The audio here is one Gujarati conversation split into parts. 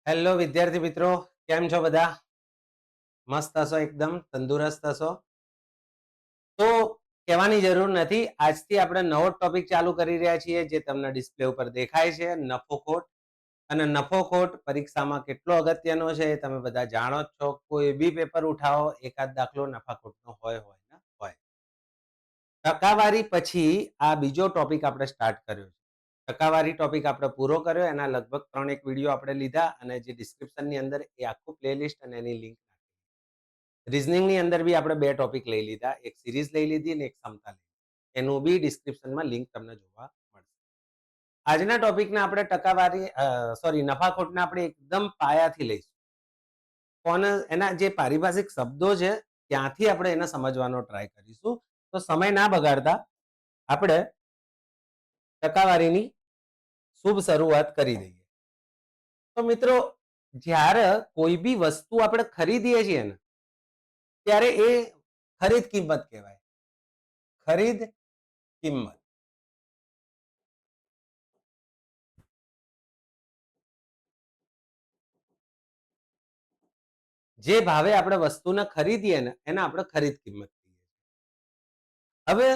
હેલો વિદ્યાર્થી મિત્રો, કેમ છો બધા? મસ્ત હશો, એકદમ તંદુરસ્ત હશો. તો કહેવાની જરૂર નથી, આજથી આપણે નવો ટોપિક ચાલુ કરી રહ્યા છીએ જે તમને ડિસ્પ્લે ઉપર દેખાય છે, નફો ખોટ. અને નફો ખોટ પરીક્ષામાં કેટલો અગત્યનો છે એ તમે બધા જાણો જ છો. કોઈ બી પેપર ઉઠાવો, એકાદ દાખલો નફા ખોટનો હોય ને હોય. ટકાવારી પછી આ બીજો ટોપિક આપણે સ્ટાર્ટ કર્યો છે. ટકાવારી ટોપિક આપણે પૂરો કર્યો, એના લગભગ 3 વિડીયો આપણે લીધા અને જે ડિસ્ક્રિપ્શનની અંદર એ આખું પ્લેલિસ્ટ અને એની લિંક. રીઝનિંગની અંદર બી આપણે 2 ટોપિક લઈ લીધા, એક સિરીઝ લઈ લીધી અને એક સમતા લઈ લીધી. એનું બી ડિસ્ક્રિપ્શનમાં લિંક તમને જોવા મળશે. આજના ટોપિકને આપણે ટકાવારી નફાખોટને આપણે એકદમ પાયાથી લઈશું. કોને એના જે પારિભાષિક શબ્દો છે ત્યાંથી આપણે એને સમજવાનો ટ્રાય કરીશું. તો સમય ના બગાડતા આપણે ટકાવારીની શુભ શરૂઆત કરી દઈએ. તો મિત્રો, જ્યારે કોઈ બી વસ્તુ આપણે ખરીદીએ છીએ ને ત્યારે એ ખરીદ કિંમત કહેવાય. ખરીદ કિંમત. જે ભાવે આપણે વસ્તુને ખરીદીએ ને એને આપણે ખરીદ કિંમત કહીએ. હવે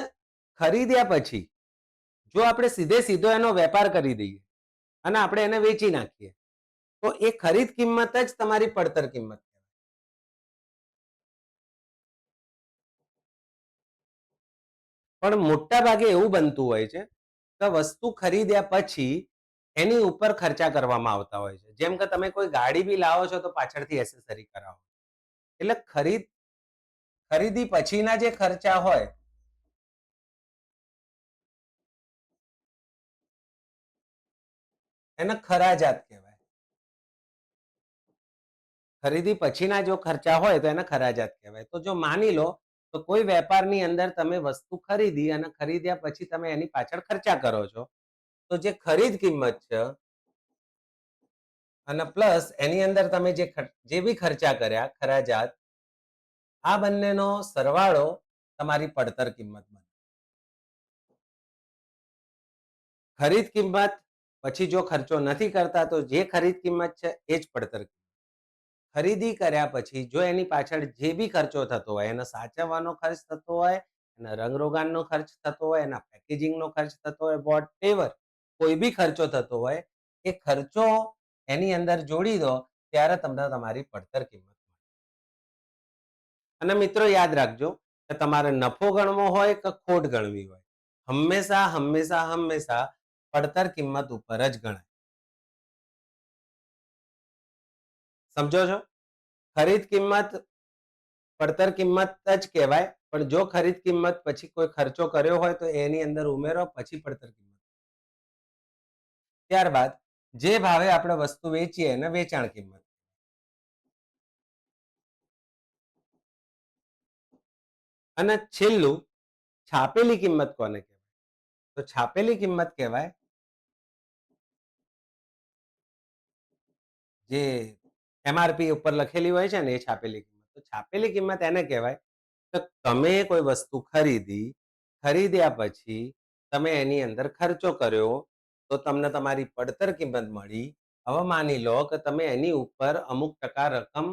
ખરીદ્યા પછી જો આપણે સીધો એનો વેપાર કરી દઈએ અને આપણે એને વેચી નાખીએ તો એ ખરીદ કિંમત જ તમારી પડતર કિંમત. પણ મોટા ભાગે એવું બનતું હોય છે કે વસ્તુ ખરીદ્યા પછી એની ઉપર ખર્ચા કરવામાં આવતા હોય છે. જેમ કે તમે કોઈ ગાડી બી લાવો છો તો પાછળથી એસેસરી કરાવો. એટલે ખરીદી પછીના જે ખર્ચા હોય એને ખરાજાત કહેવાય. ખરીદી પછીના જો ખર્ચા હોય તો એને ખરાજાત કહેવાય. તો જો માની લો તો કોઈ વેપારની અંદર તમે વસ્તુ ખરીદી અને ખરીદ્યા પછી તમે એની પાછળ ખર્ચા કરો છો, તો જે ખરીદ કિંમત છે અને પ્લસ એની અંદર તમે જે બી ખર્ચા કર્યા ખરાજાત, આ બંનેનો સરવાળો તમારી પડતર કિંમત બને. ખરીદ કિંમત પછી જો ખર્ચો નથી કરતા તો જે ખરીદ કિંમત છે એ જ પડતર કિંમત. ખરીદી કર્યા પછી જો એની પાછળ જે બી ખર્ચો થતો હોય, એને સાચવવાનો ખર્ચ થતો હોય, એના રંગરોગાનનો ખર્ચ થતો હોય, એના પેકેજિંગનો ખર્ચ થતો હોય, વોટ એવર કોઈ બી ખર્ચો થતો હોય, એ ખર્ચો એની અંદર જોડી દો ત્યારે તમને તમારી પડતર કિંમત. અને મિત્રો યાદ રાખજો કે તમારે નફો ગણવો હોય કે ખોટ ગણવી હોય, હંમેશા હંમેશા હંમેશા પડતર કિંમત ઉપર જ ગણાય. સમજો છો? ખરીદ કિંમત પડતર કિંમત જ કહેવાય, પણ જો ખરીદ કિંમત પછી કોઈ ખર્ચો કર્યો હોય તો એની અંદર ઉમેરો પછી પડતર કિંમત. ત્યારબાદ જે ભાવે આપણે વસ્તુ વેચીએ એને વેચાણ કિંમત. અને છેલ્લું છાપેલી કિંમત કોને કહેવાય? તો છાપેલી કિંમત કહેવાય જે એમઆરપી ઉપર લખેલી હોય છે ને એ છાપેલી કિંમત. તો છાપેલી કિંમત એને કહેવાય કે તમે કોઈ વસ્તુ ખરીદ્યા પછી તમે એની અંદર ખર્ચો કર્યો તો તમને તમારી પડતર કિંમત મળી. હવે માની લો કે તમે એની ઉપર અમુક ટકા રકમ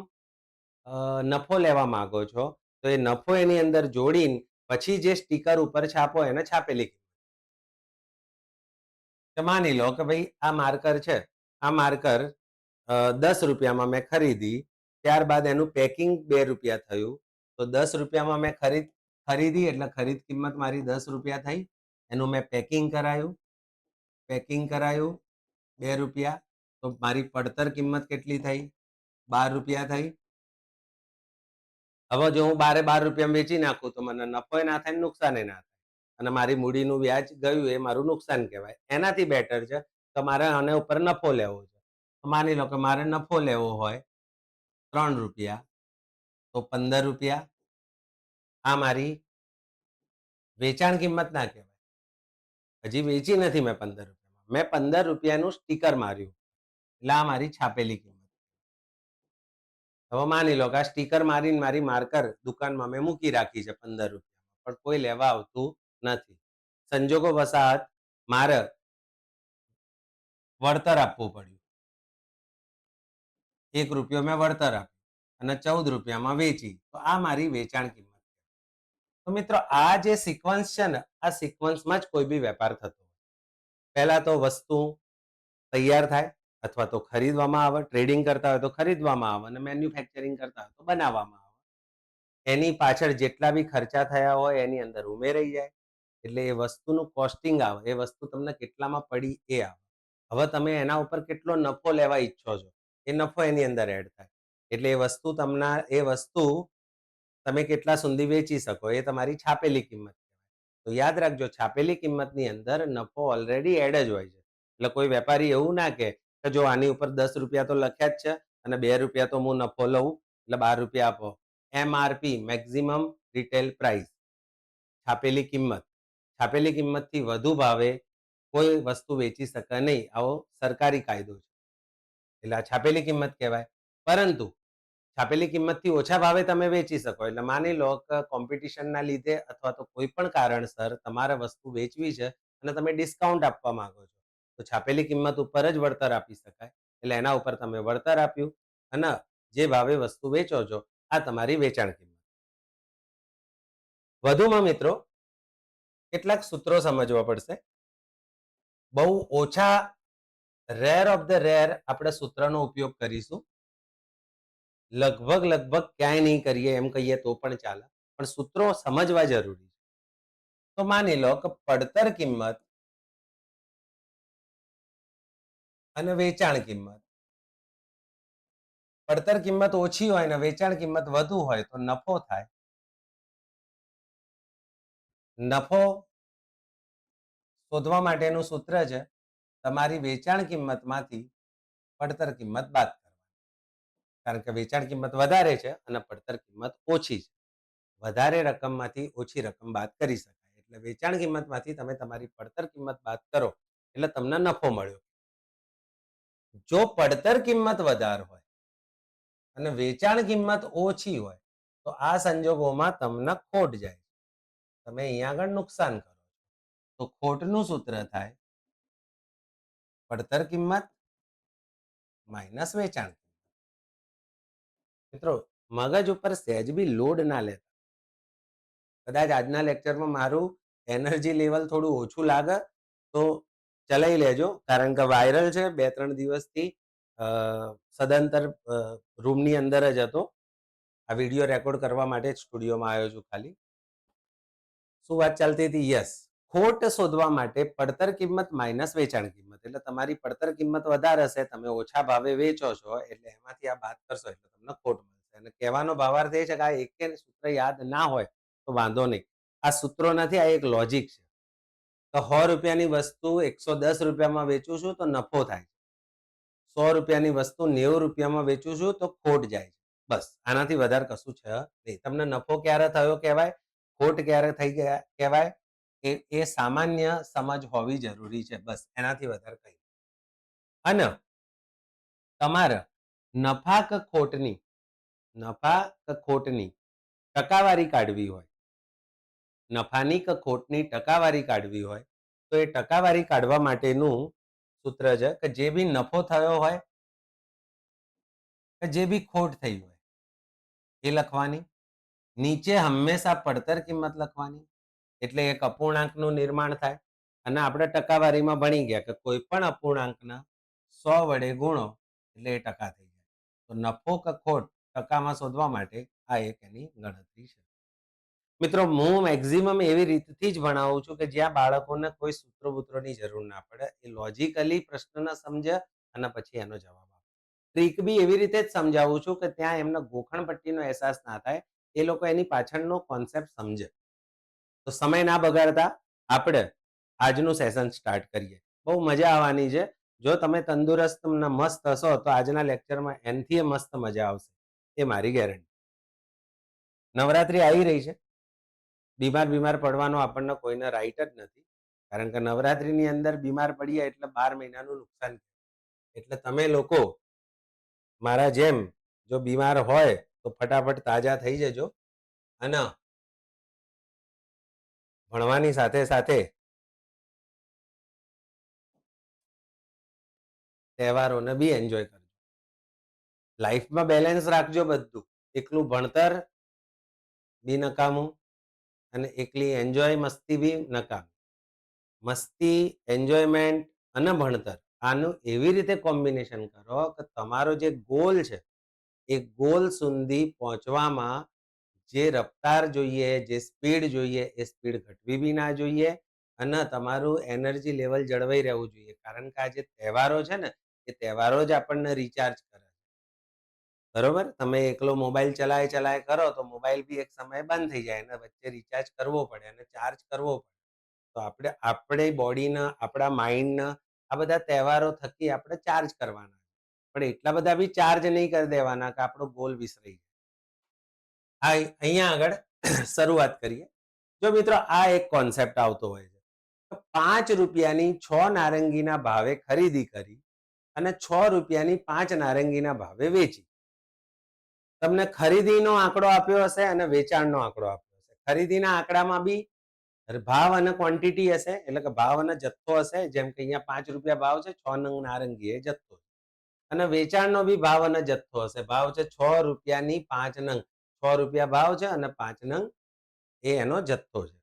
નફો લેવા માંગો છો, તો એ નફો એની અંદર જોડીને પછી જે સ્ટીકર ઉપર છાપો એને છાપેલી કિંમત. માની લો કે ભાઈ આ માર્કર છે, આ માર્કર 10 રૂપિયામાં મેં ખરીદી, ત્યારબાદ એનું પેકિંગ 2 રૂપિયા થયું, તો 10 રૂપિયામાં મેં ખરીદી એટલે ખરીદ કિંમત મારી 10 રૂપિયા થઈ. એનું મેં પેકિંગ કરાયું 2 રૂપિયા, તો મારી પડતર કિંમત કેટલી થઈ? 12 રૂપિયા થઈ. હવે જો હું 12 રૂપિયા વેચી નાખું તો મને નફો ના થાય, નુકસાન ના થાય, અને મારી મૂડીનું વ્યાજ ગયું એ મારું નુકસાન કહેવાય. એનાથી બેટર છે કે મારે આના ઉપર નફો લેવો છે. માની લો કે મારે નફો લેવો હોય 3 રૂપિયા, તો 15 રૂપિયા આ મારી વેચાણ કિંમત ના કહેવાય. હજી વેચી નથી મેં 15 રૂપિયામાં, મેં 15 રૂપિયાનું સ્ટીકર માર્યું એટલે આ મારી છાપેલી કિંમત. હવે માની લો કે આ સ્ટીકર મારીને મારી માર્કર દુકાનમાં મેં મૂકી રાખી છે 15 રૂપિયામાં, પણ કોઈ લેવા આવતું નથી. સંજોગો વસાત મારે વળતર આપવું પડ્યું. ₹1 મેં વળતર આપ્યું અને 14 રૂપિયામાં વેચી, તો આ મારી વેચાણ કિંમત. તો મિત્રો આ જે સિક્વન્સ છે ને, આ સિક્વન્સમાં જ કોઈ બી વેપાર થતો હોય. પહેલા તો વસ્તુ તૈયાર થાય અથવા તો ખરીદવામાં આવે, ટ્રેડિંગ કરતા હોય તો ખરીદવામાં આવે અને મેન્યુફેક્ચરિંગ કરતા હોય તો બનાવવામાં આવે. એની પાછળ જેટલા બી ખર્ચા થયા હોય એની અંદર ઉમેરાઈ જાય, એટલે એ વસ્તુનું કોસ્ટિંગ આવે, એ વસ્તુ તમને કેટલામાં પડી એ આવે. હવે તમે એના ઉપર કેટલો નફો લેવા ઈચ્છો છો, એ નફો એની અંદર એડ થાય. એટલે એ વસ્તુ તમે કેટલા સુધી વેચી શકો એ તમારી છાપેલી કિંમત. તો યાદ રાખજો, છાપેલી કિંમતની અંદર નફો ઓલરેડી એડ જ હોય છે. એટલે કોઈ વેપારી એવું ના કે જો આની ઉપર 10 રૂપિયા તો લખ્યા જ છે અને 2 રૂપિયા તો હું નફો લઉં એટલે 12 રૂપિયા આપો. MRP, મેક્સિમમ રિટેલ પ્રાઇસ, છાપેલી કિંમત. છાપેલી કિંમતથી વધુ ભાવે કોઈ વસ્તુ વેચી શકે નહીં, આવો સરકારી કાયદો છે. એટલે આ છાપેલી કિંમત કહેવાય. પરંતુ છાપેલી કિંમતથી ઓછા ભાવે તમે વેચી શકો. એટલે માની લો કે કોમ્પિટિશનના લીધે અથવા તો કોઈ પણ કારણસર તમારે વસ્તુ વેચવી છે અને તમે ડિસ્કાઉન્ટ આપવા માંગો છો, તો છાપેલી કિંમત ઉપર જ વળતર આપી શકાય. એટલે એના ઉપર તમે વળતર આપ્યું અને જે ભાવે વસ્તુ વેચો છો, આ તમારી વેચાણ કિંમત. વધુમાં મિત્રો કેટલાક સૂત્રો સમજવા પડશે. બહુ ઓછા, રેર ઓફ ધ રેર આપણે સૂત્રનો ઉપયોગ કરીશું. લગભગ ક્યાંય નહીં કરીએ એમ કહીએ તો પણ ચાલે, પણ સૂત્રો સમજવા જરૂરી છે. તો માની લો કે પડતર કિંમત અને વેચાણ કિંમત. પડતર કિંમત ઓછી હોય ને વેચાણ કિંમત વધુ હોય તો નફો થાય. નફો શોધવા માટેનું સૂત્ર છે તમારી વેચાણ કિંમતમાંથી પડતર કિંમત બાદ કરવાની. કારણ કે વેચાણ કિંમત વધારે છે અને પડતર કિંમત ઓછી છે. વધારે રકમમાંથી ઓછી રકમ બાદ કરી શકાય. એટલે વેચાણ કિંમતમાંથી તમે તમારી પડતર કિંમત બાદ કરો એટલે તમને નફો મળ્યો. જો પડતર કિંમત વધારે હોય અને વેચાણ કિંમત ઓછી હોય તો આ સંજોગોમાં તમને ખોટ જાય, તમે અહીંયા આગળ નુકસાન કરો. તો ખોટનું સૂત્ર થાય પડતર કિંમત માઇનસ વેચાણ. મિત્રો મગજ ઉપર સહેજ બી લોડ ના લેતા. કદાચ આજના લેક્ચરમાં મારું એનર્જી લેવલ થોડું ઓછું લાગે તો ચલાવી લેજો, કારણ કે વાયરલ છે. 2-3 દિવસથી સદંતર રૂમની અંદર જ હતો. આ વિડીયો રેકોર્ડ કરવા માટે જ સ્ટુડિયોમાં આવ્યો છું. ખાલી શું વાત ચાલતી હતી? યસ, ખોટ શોધવા માટે પડતર કિંમત માઇનસ વેચાણ કિંમત. એટલે તમારી પડતર કિંમત વધારે હશે, તમે ઓછા ભાવે વેચો છો, એટલે એમાંથી આ બાદ કરશો એટલે તમને ખોટ મળશે. અને કહેવાનો ભાવાર્થ એ છે કે આ એક સૂત્ર યાદ ના હોય તો વાંધો નહીં. આ સૂત્રો નથી, આ એક લોજિક છે. તો 100 રૂપિયાની વસ્તુ 110 રૂપિયામાં વેચું છું તો નફો થાય. 100 રૂપિયાની વસ્તુ 90 રૂપિયામાં વેચું છું તો ખોટ જાય છે. બસ આનાથી વધારે કશું છે નહીં. તમને નફો ક્યારે થયો કહેવાય, ખોટ ક્યારે થઈ ગયા કહેવાય, એ સામાન્ય સમજ હોવી જરૂરી છે. બસ એનાથી વધારે કંઈ. અને તમારે નફા કે ખોટની ટકાવારી કાઢવી હોય, નફાની કે ખોટની ટકાવારી કાઢવી હોય તો એ ટકાવારી કાઢવા માટેનું સૂત્ર છે કે જે બી નફો થયો હોય કે જે બી ખોટ થઈ હોય એ લખવાની. નીચે હંમેશા પડતર કિંમત લખવાની. એટલે એક અપૂર્ણાંકનું નિર્માણ થાય. અને આપણે ટકાવારીમાં ભણી ગયા કે કોઈ પણ અપૂર્ણાંકના 100 વડે ગુણો એટલે એ ટકા થઈ જાય. તો નફો કે ખોટ ટકામાં શોધવા માટે આ એક એની ગણતરી છે. મિત્રો હું મેક્સિમમ એવી રીતથી જ ભણાવું છું કે જ્યાં બાળકોને કોઈ સૂત્રોબૂત્રોની જરૂર ના પડે. એ લોજિકલી પ્રશ્નને સમજે અને પછી એનો જવાબ આપે. ટ્રીક બી એવી રીતે જ સમજાવું છું કે ત્યાં એમને ગોખણપટ્ટીનો અહેસાસ ના થાય, એ લોકો એની પાછળનો કોન્સેપ્ટ સમજે. તો સમય ના બગાડતા આપણે આજનું સેશન સ્ટાર્ટ કરીએ. બહુ મજા આવવાની છે. જો તમે તંદુરસ્ત ને મસ્ત હશો તો આજના લેક્ચરમાં એનથી મસ્ત મજા આવશે, એ મારી ગેરંટી. નવરાત્રી આવી રહી છે. બીમાર પડવાનો આપણને કોઈને રાઈટ જ નથી, કારણ કે નવરાત્રીની અંદર બીમાર પડીએ એટલે 12 મહિનાનું નુકસાન. એટલે તમે લોકો મારા જેમ જો બીમાર હોય તો ફટાફટ તાજા થઈ જજો અને ભણવાની સાથે સાથે તહેવારોને બી એન્જોય કરજો. લાઈફમાં બેલેન્સ રાખજો બધું. એકલું ભણતર બી નકામું અને એકલી એન્જોય મસ્તી બી નકામી. મસ્તી, એન્જોયમેન્ટ અને ભણતર આનું એવી રીતે કોમ્બિનેશન કરો કે તમારો જે ગોલ છે એ ગોલ સુધી પહોંચવામાં જે રફતાર જોઈએ, જે સ્પીડ જોઈએ એ સ્પીડ ઘટવી બી ના જોઈએ અને તમારું એનર્જી લેવલ જળવાઈ રહેવું જોઈએ. કારણ કે આ જે તહેવારો છે ને એ તહેવારો જ આપણને રિચાર્જ કરે. બરોબર? તમે એકલો મોબાઈલ ચલાય કરો તો મોબાઈલ બી એક સમયે બંધ થઈ જાય અને વચ્ચે રિચાર્જ કરવો પડે અને ચાર્જ કરવો પડે. તો આપણે બોડીને, આપણા માઇન્ડને આ બધા તહેવારો થકી આપણે ચાર્જ કરવાના. પણ એટલા બધા બી ચાર્જ નહીં કરી દેવાના કે આપણો ગોલ વિસરાઈ જાય. અહીંયા આગળ શરૂઆત કરીએ. જો મિત્રો આ એક કોન્સેપ્ટ આવતો હોય છે. તો 5 રૂપિયાની 6 નારંગીના ભાવે ખરીદી કરી અને 6 રૂપિયાની 5 નારંગીના ભાવે વેચી. તમને ખરીદીનો આંકડો આપ્યો હશે અને વેચાણનો આંકડો આપ્યો હશે. ખરીદીના આંકડામાં બી ભાવ અને ક્વોન્ટિટી હશે, એટલે કે ભાવ અને જથ્થો હશે. જેમ કે અહીંયા 5 રૂપિયા ભાવ છે, 6 નંગ નારંગી એ જથ્થો. અને વેચાણનો બી ભાવ અને જથ્થો હશે. ભાવ છે 6 રૂપિયાની 5 નંગ. 6 રૂપિયા ભાવ છે અને 5 નંગ એ એનો જથ્થો છે.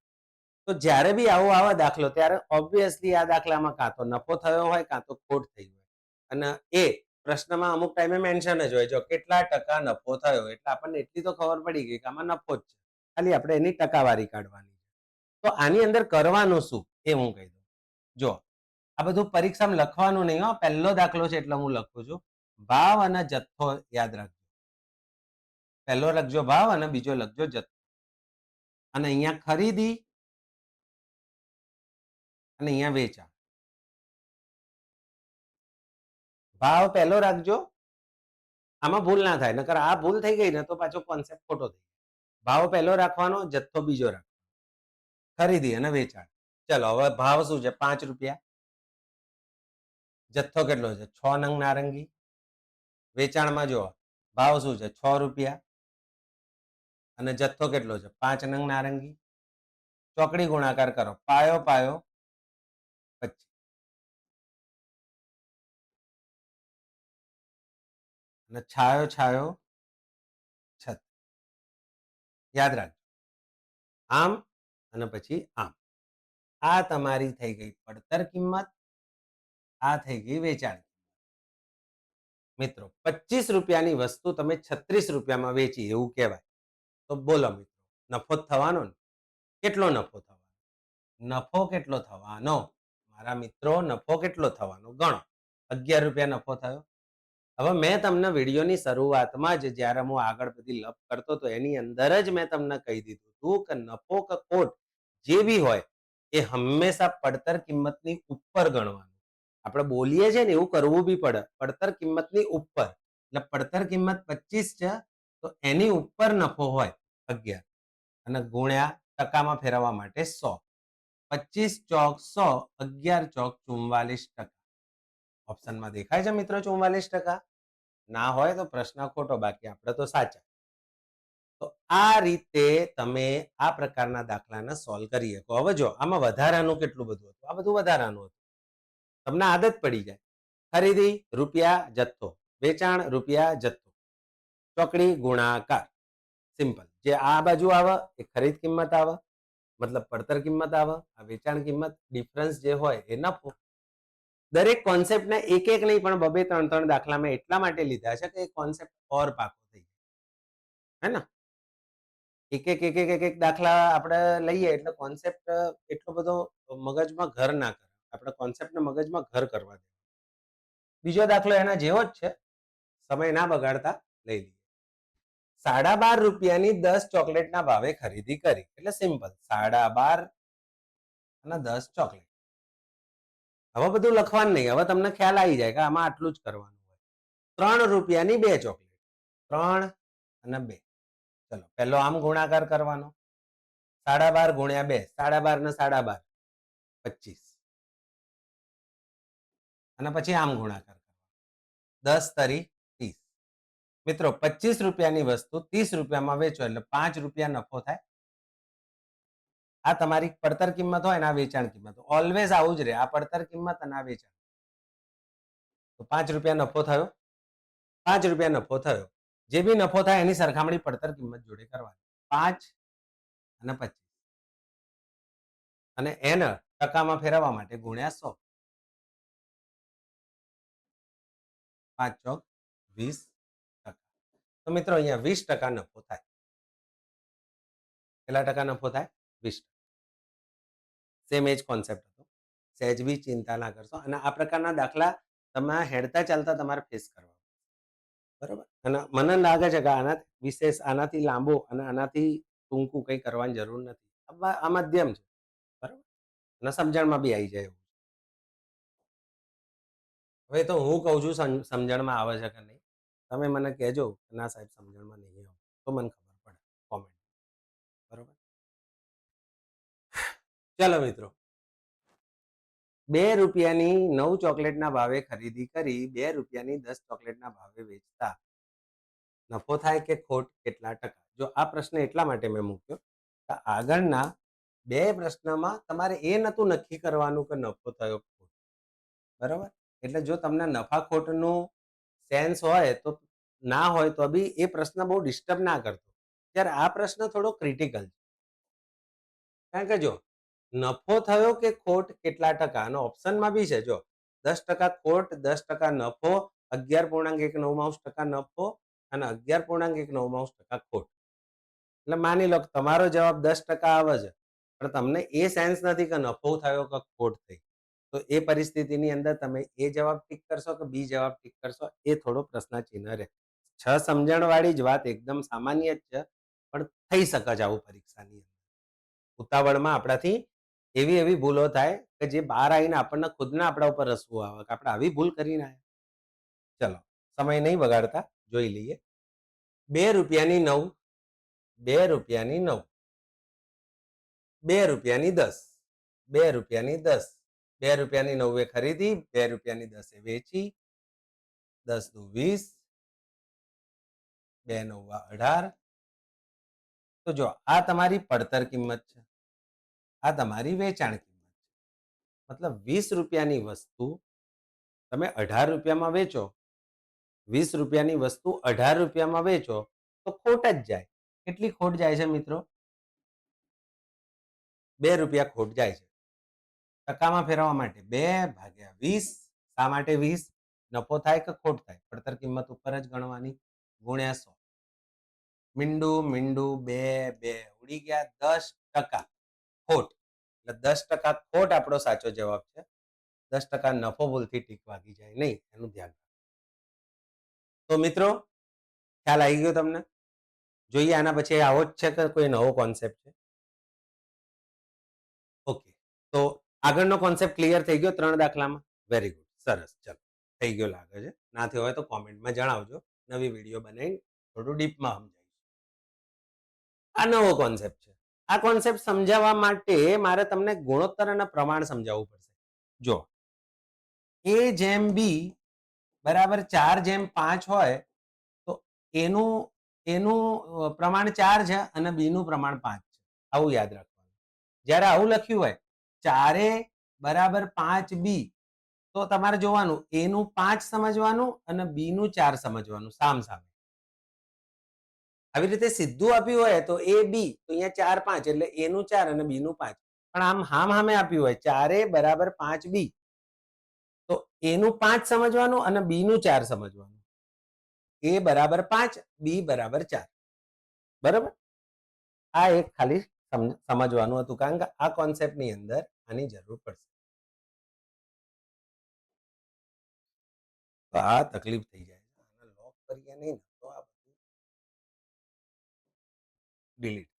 તો જ્યારે બી આવો આવે દાખલો ત્યારે ઓબ્વિયસલી આ દાખલામાં કાં તો નફો થયો હોય કાં તો ખોટ થઈ હોય. અને એ પ્રશ્નમાં અમુક ટાઈમે મેન્શન જ હોય, જો કેટલા ટકા નફો થયો, એટલે આપણને એટલી તો ખબર પડી ગઈ કે આમાં નફો જ છે. ખાલી આપણે એની ટકાવારી કાઢવાની. તો આની અંદર કરવાનું શું એ હું કહી દઉં. જો આ બધું પરીક્ષામાં લખવાનું નહીં હો, પહેલો દાખલો છે એટલે હું લખું છું. ભાવ અને જથ્થો યાદ રાખજો. પહેલો લખજો ભાવ અને બીજો લખજો જથ્થો. અને અહીંયા ખરીદી અને અહીંયા વેચાણ. ભાવ પહેલો રાખજો, આમાં ભૂલ ના થાય. નકર આ ભૂલ થઈ ગઈ ને તો પાછો કોન્સેપ્ટ ખોટો થઈ જાય. ભાવ પહેલો રાખવાનો, જથ્થો બીજો રાખવાનો. ખરીદી અને વેચાણ. ચલો હવે ભાવ શું છે? 5 રૂપિયા. જથ્થો કેટલો છે? 6 નંગ નારંગી. વેચાણમાં જો ભાવ શું છે? 6 રૂપિયા અને જથ્થો કેટલો છે? 5 નંગ નારંગી. ચોકડી ગુણાકાર કરો. પાયો પાયો 25 અને છાયો છાયો 36. યાદ રાખજો. આમ અને પછી આમ. આ તમારી થઈ ગઈ પડતર કિંમત, આ થઈ ગઈ વેચાણ. મિત્રો 25 રૂપિયાની વસ્તુ તમે 36 રૂપિયામાં વેચી એવું કહેવાય. તો બોલો મિત્રો, નફો જ થવાનો ને? કેટલો નફો થવાનો? નફો કેટલો થવાનો? મારા મિત્રો, નફો કેટલો થવાનો ગણો. 11 રૂપિયા નફો થયો. હવે મેં તમને વિડીયોની શરૂઆતમાં જ જ્યારે હું આગળ બધી લપ કરતો હતો એની અંદર જ મેં તમને કહી દીધું હતું કે નફો કે ખોટ જે બી હોય એ હંમેશા પડતર કિંમતની ઉપર ગણવાનું. આપણે બોલીએ છીએ ને એવું કરવું બી પડે. પડતર કિંમતની ઉપર, એટલે પડતર કિંમત 25 છે તો એની ઉપર નફો હોય 11 અને ગુણ્યા ટકામાં ફેરવવા માટે 100. 25 ચોક 100, 11 ચોક 44%. ઓપ્શનમાં દેખાય છે મિત્રો 44%? ના હોય તો પ્રશ્ન ખોટો, બાકી આપણે તો સાચા. તો આ રીતે તમે આ પ્રકારના દાખલાને સોલ્વ કરી શકો. હવે જો આમાં વધારાનું કેટલું બધું હતું. આ બધું વધારાનું હતું, તમને આદત પડી જાય. ખરીદી રૂપિયા જથ્થો, વેચાણ રૂપિયા જથ્થો, ચોકડી ગુણાકાર. સિમ્પલ. જે આ બાજુ આવે એ ખરીદ કિંમત આવે, મતલબ પડતર કિંમત આવે. આ વેચાણ કિંમત, ડિફરન્સ જે હોય એ નફો. દરેક કોન્સેપ્ટને એક એક નહીં પણ 2-3 દાખલા મેં એટલા માટે લીધા છે કે કોન્સેપ્ટ ઓર પાકો થઈ જાય, હે ને? એક એક દાખલા આપણે લઈએ એટલે કોન્સેપ્ટ એટલો બધો મગજમાં ઘર ના કરે. આપણે કોન્સેપ્ટને મગજમાં ઘર કરવા દે. બીજો દાખલો એના જેવો જ છે, સમય ના બગાડતા લઈ લઈએ. 12.5 રૂપિયાની 10 ચોકલેટના ભાવે ખરીદી કરી. એટલે સિમ્પલ, 12.5 અને 10 ચોકલેટ. હવે બધું લખવાનું નહીં, હવે તમને ખ્યાલ આવી જાય કે આમાં આટલું જ કરવાનું હોય. 3 રૂપિયાની 2 ચોકલેટ. 3 અને 2. ચલો પહેલો આમ ગુણાકાર કરવાનો. 12.5 ગુણ્યા 2, 12.5 ને 12.5 25. અને પછી આમ ગુણાકાર કરવાનો. 10 તરી 30. મિત્રો 25 રૂપિયાની વસ્તુ 30 રૂપિયામાં વેચો એટલે 5 રૂપિયા નફો થાય. આ તમારી પડતર કિંમત હોય ને આ વેચાણ કિંમત. ઓલવેઝ આવું જ રહે, આ પડતર કિંમત અને આ વેચાણ. તો 5 રૂપિયા નફો થયો. ₹5 નફો થયો. જે બી નફો થાય એની સરખામણી પડતર કિંમત જોડે કરવાની. 5 અને 25 અને એને ટકામાં ફેરવવા માટે ગુણ્યા 100. 5 ચોક 20%. તો મિત્રો અહીંયા 20% નફો થાય. કેટલા ટકા નફો થાય? 20%. સેમ એજ કોન્સેપ્ટ હતો. સહેજ બી ચિંતા ના કરશો. અને આ પ્રકારના દાખલા તમે હેડતા ચાલતા તમારે ફેસ કરવા. બરોબર? અને મને લાગે છે કે આનાથી લાંબો અને આનાથી ટૂંકું કંઈ કરવાની જરૂર નથી. આ મધ્યમ છે. બરોબર? અને સમજણમાં બી આવી જાય એવું. હવે તો હું કહું છું સમજણમાં આવે છે કે નહીં. તમે મને કહેજો કે ના સાહેબ સમજણમાં નહીં આવે તો મને ખબર પડે કોમેન્ટ. બરોબર? ચાલો મિત્રો, ₹2 9 ચોકલેટના ભાવે ખરીદી કરી ₹2 10 ચોકલેટના ભાવે વેચતા નફો થાય કે ખોટ? કેટલા ટકા? જો આ પ્રશ્ન એટલા માટે મેં મૂક્યો કે આગળના બે પ્રશ્નમાં તમારે એ નતું નક્કી કરવાનું કે નફો થયો ખોટ. બરાબર? એટલે જો તમને નફા ખોટનું સેન્સ હોય તો ના હોય તો બી એ પ્રશ્ન બહુ ડિસ્ટર્બ ના કરતો. ત્યારે આ પ્રશ્ન થોડો ક્રિટિકલ છે. કારણ કે જો નફો થયો કે ખોટ કેટલા ટકા અને ઓપ્શનમાં બી છે. જો 10% ખોટ, 10% નફો, 11.19% નફો અને 11.19% ખોટ. એટલે માની લો કે તમારો જવાબ 10% આવે છે પણ તમને એ સેન્સ નથી કે નફો થયો કે ખોટ થઈ. તો એ પરિસ્થિતિની અંદર તમે એ જવાબ ટીક કરશો કે બી જવાબ ટીક કરશો એ થોડો પ્રશ્ન ચિહ્ન રહે. સમજણ વાળી જ વાત એકદમ સામાન્ય જ છે પણ થઈ શકે છે આવું પરીક્ષાની અંદર. ઉતાવળમાં આપણાથી એવી એવી ભૂલો થાય કે જે બહાર આવીને આપણને ખુદને આપણા ઉપર હસવું આવે કે આપણે આવી ભૂલ કરીને આવ્યા. ચલો સમય નહીં બગાડતા જોઈ લઈએ. ₹2 9, ₹2 9, ₹2 10, ₹2 10, ₹2 9 ખરીદી, ₹2 10 વેચી, 10 દુ 20, 2 9 18. તો જો આ તમારી પડતર કિંમત છે, આ તમારી વેચાણ કિંમત છે. મતલબ ₹20ની વસ્તુ તમે ₹18 વેચો, ₹20ની વસ્તુ ₹18 વેચો તો ખોટ જ જાય. કેટલી ખોટ જાય છે મિત્રો? ₹2 ખોટ જાય છે. ટકામાં ફેરવવા માટે 2/20. શા માટે 20? નફો થાય કે ખોટ થાય? પડતર કિંમત ઉપર જ ગણવાની ગુણ્યા 100. મીંડું મીંડું 2 ઉડી ગયા. 10% ખોટ એટલે 10% ખોટ આપણો સાચો જવાબ છે. 10% નફો ભૂલથી ટીક વાગી જાય નહીં એનું ધ્યાન રાખો. તો મિત્રો ખ્યાલ આવી ગયો તમને? જોઈએ આના પછી આવો જ છે કે કોઈ નવો કોન્સેપ્ટ છે? ઓકે, તો આગળનો કોન્સેપ્ટ ક્લિયર થઈ ગયો 3 દાખલામાં? વેરી ગુડ, સરસ. ચલો થઈ ગયો લાગે છે. ના થયો હોય તો કોમેન્ટમાં જણાવજો. નવી વિડીયો બનાવી થોડું ડીપમાં સમજાવીશું. આ નવો કોન્સેપ્ટ છે. આ કોન્સેપ્ટ સમજાવવા માટે મારે તમને ગુણોત્તર અને પ્રમાણ સમજાવવું પડશે. જો A/B બરાબર 4/5 હોય તો એનું એનું પ્રમાણ 4 છે અને બી નું પ્રમાણ 5 છે. આવું યાદ રાખવાનું. જ્યારે આવું લખ્યું હોય 4A = 5B તો તમારે જોવાનું A નું 5 સમજવાનું અને B નું 4 સમજવાનું સામ સામે. આવી રીતે સીધું આપ્યું હોય તો AB તો અહીંયા 4 5 એટલે A નું 4 અને B નું 5. પણ આમ હામે આપ્યું હોય 4A = 5B તો A નું 5 સમજવાનું અને B નું 4 સમજવાનું. A = 5, B = 4. બરાબર? આ એક ખાલી સમજવાનું હતું કારણ કે આ કોન્સેપ્ટની અંદર આની જરૂર પડશે. તો આ તકલીફ થઈ જાય. લોક કરીએ નહીં તો આ બધું ડિલીટ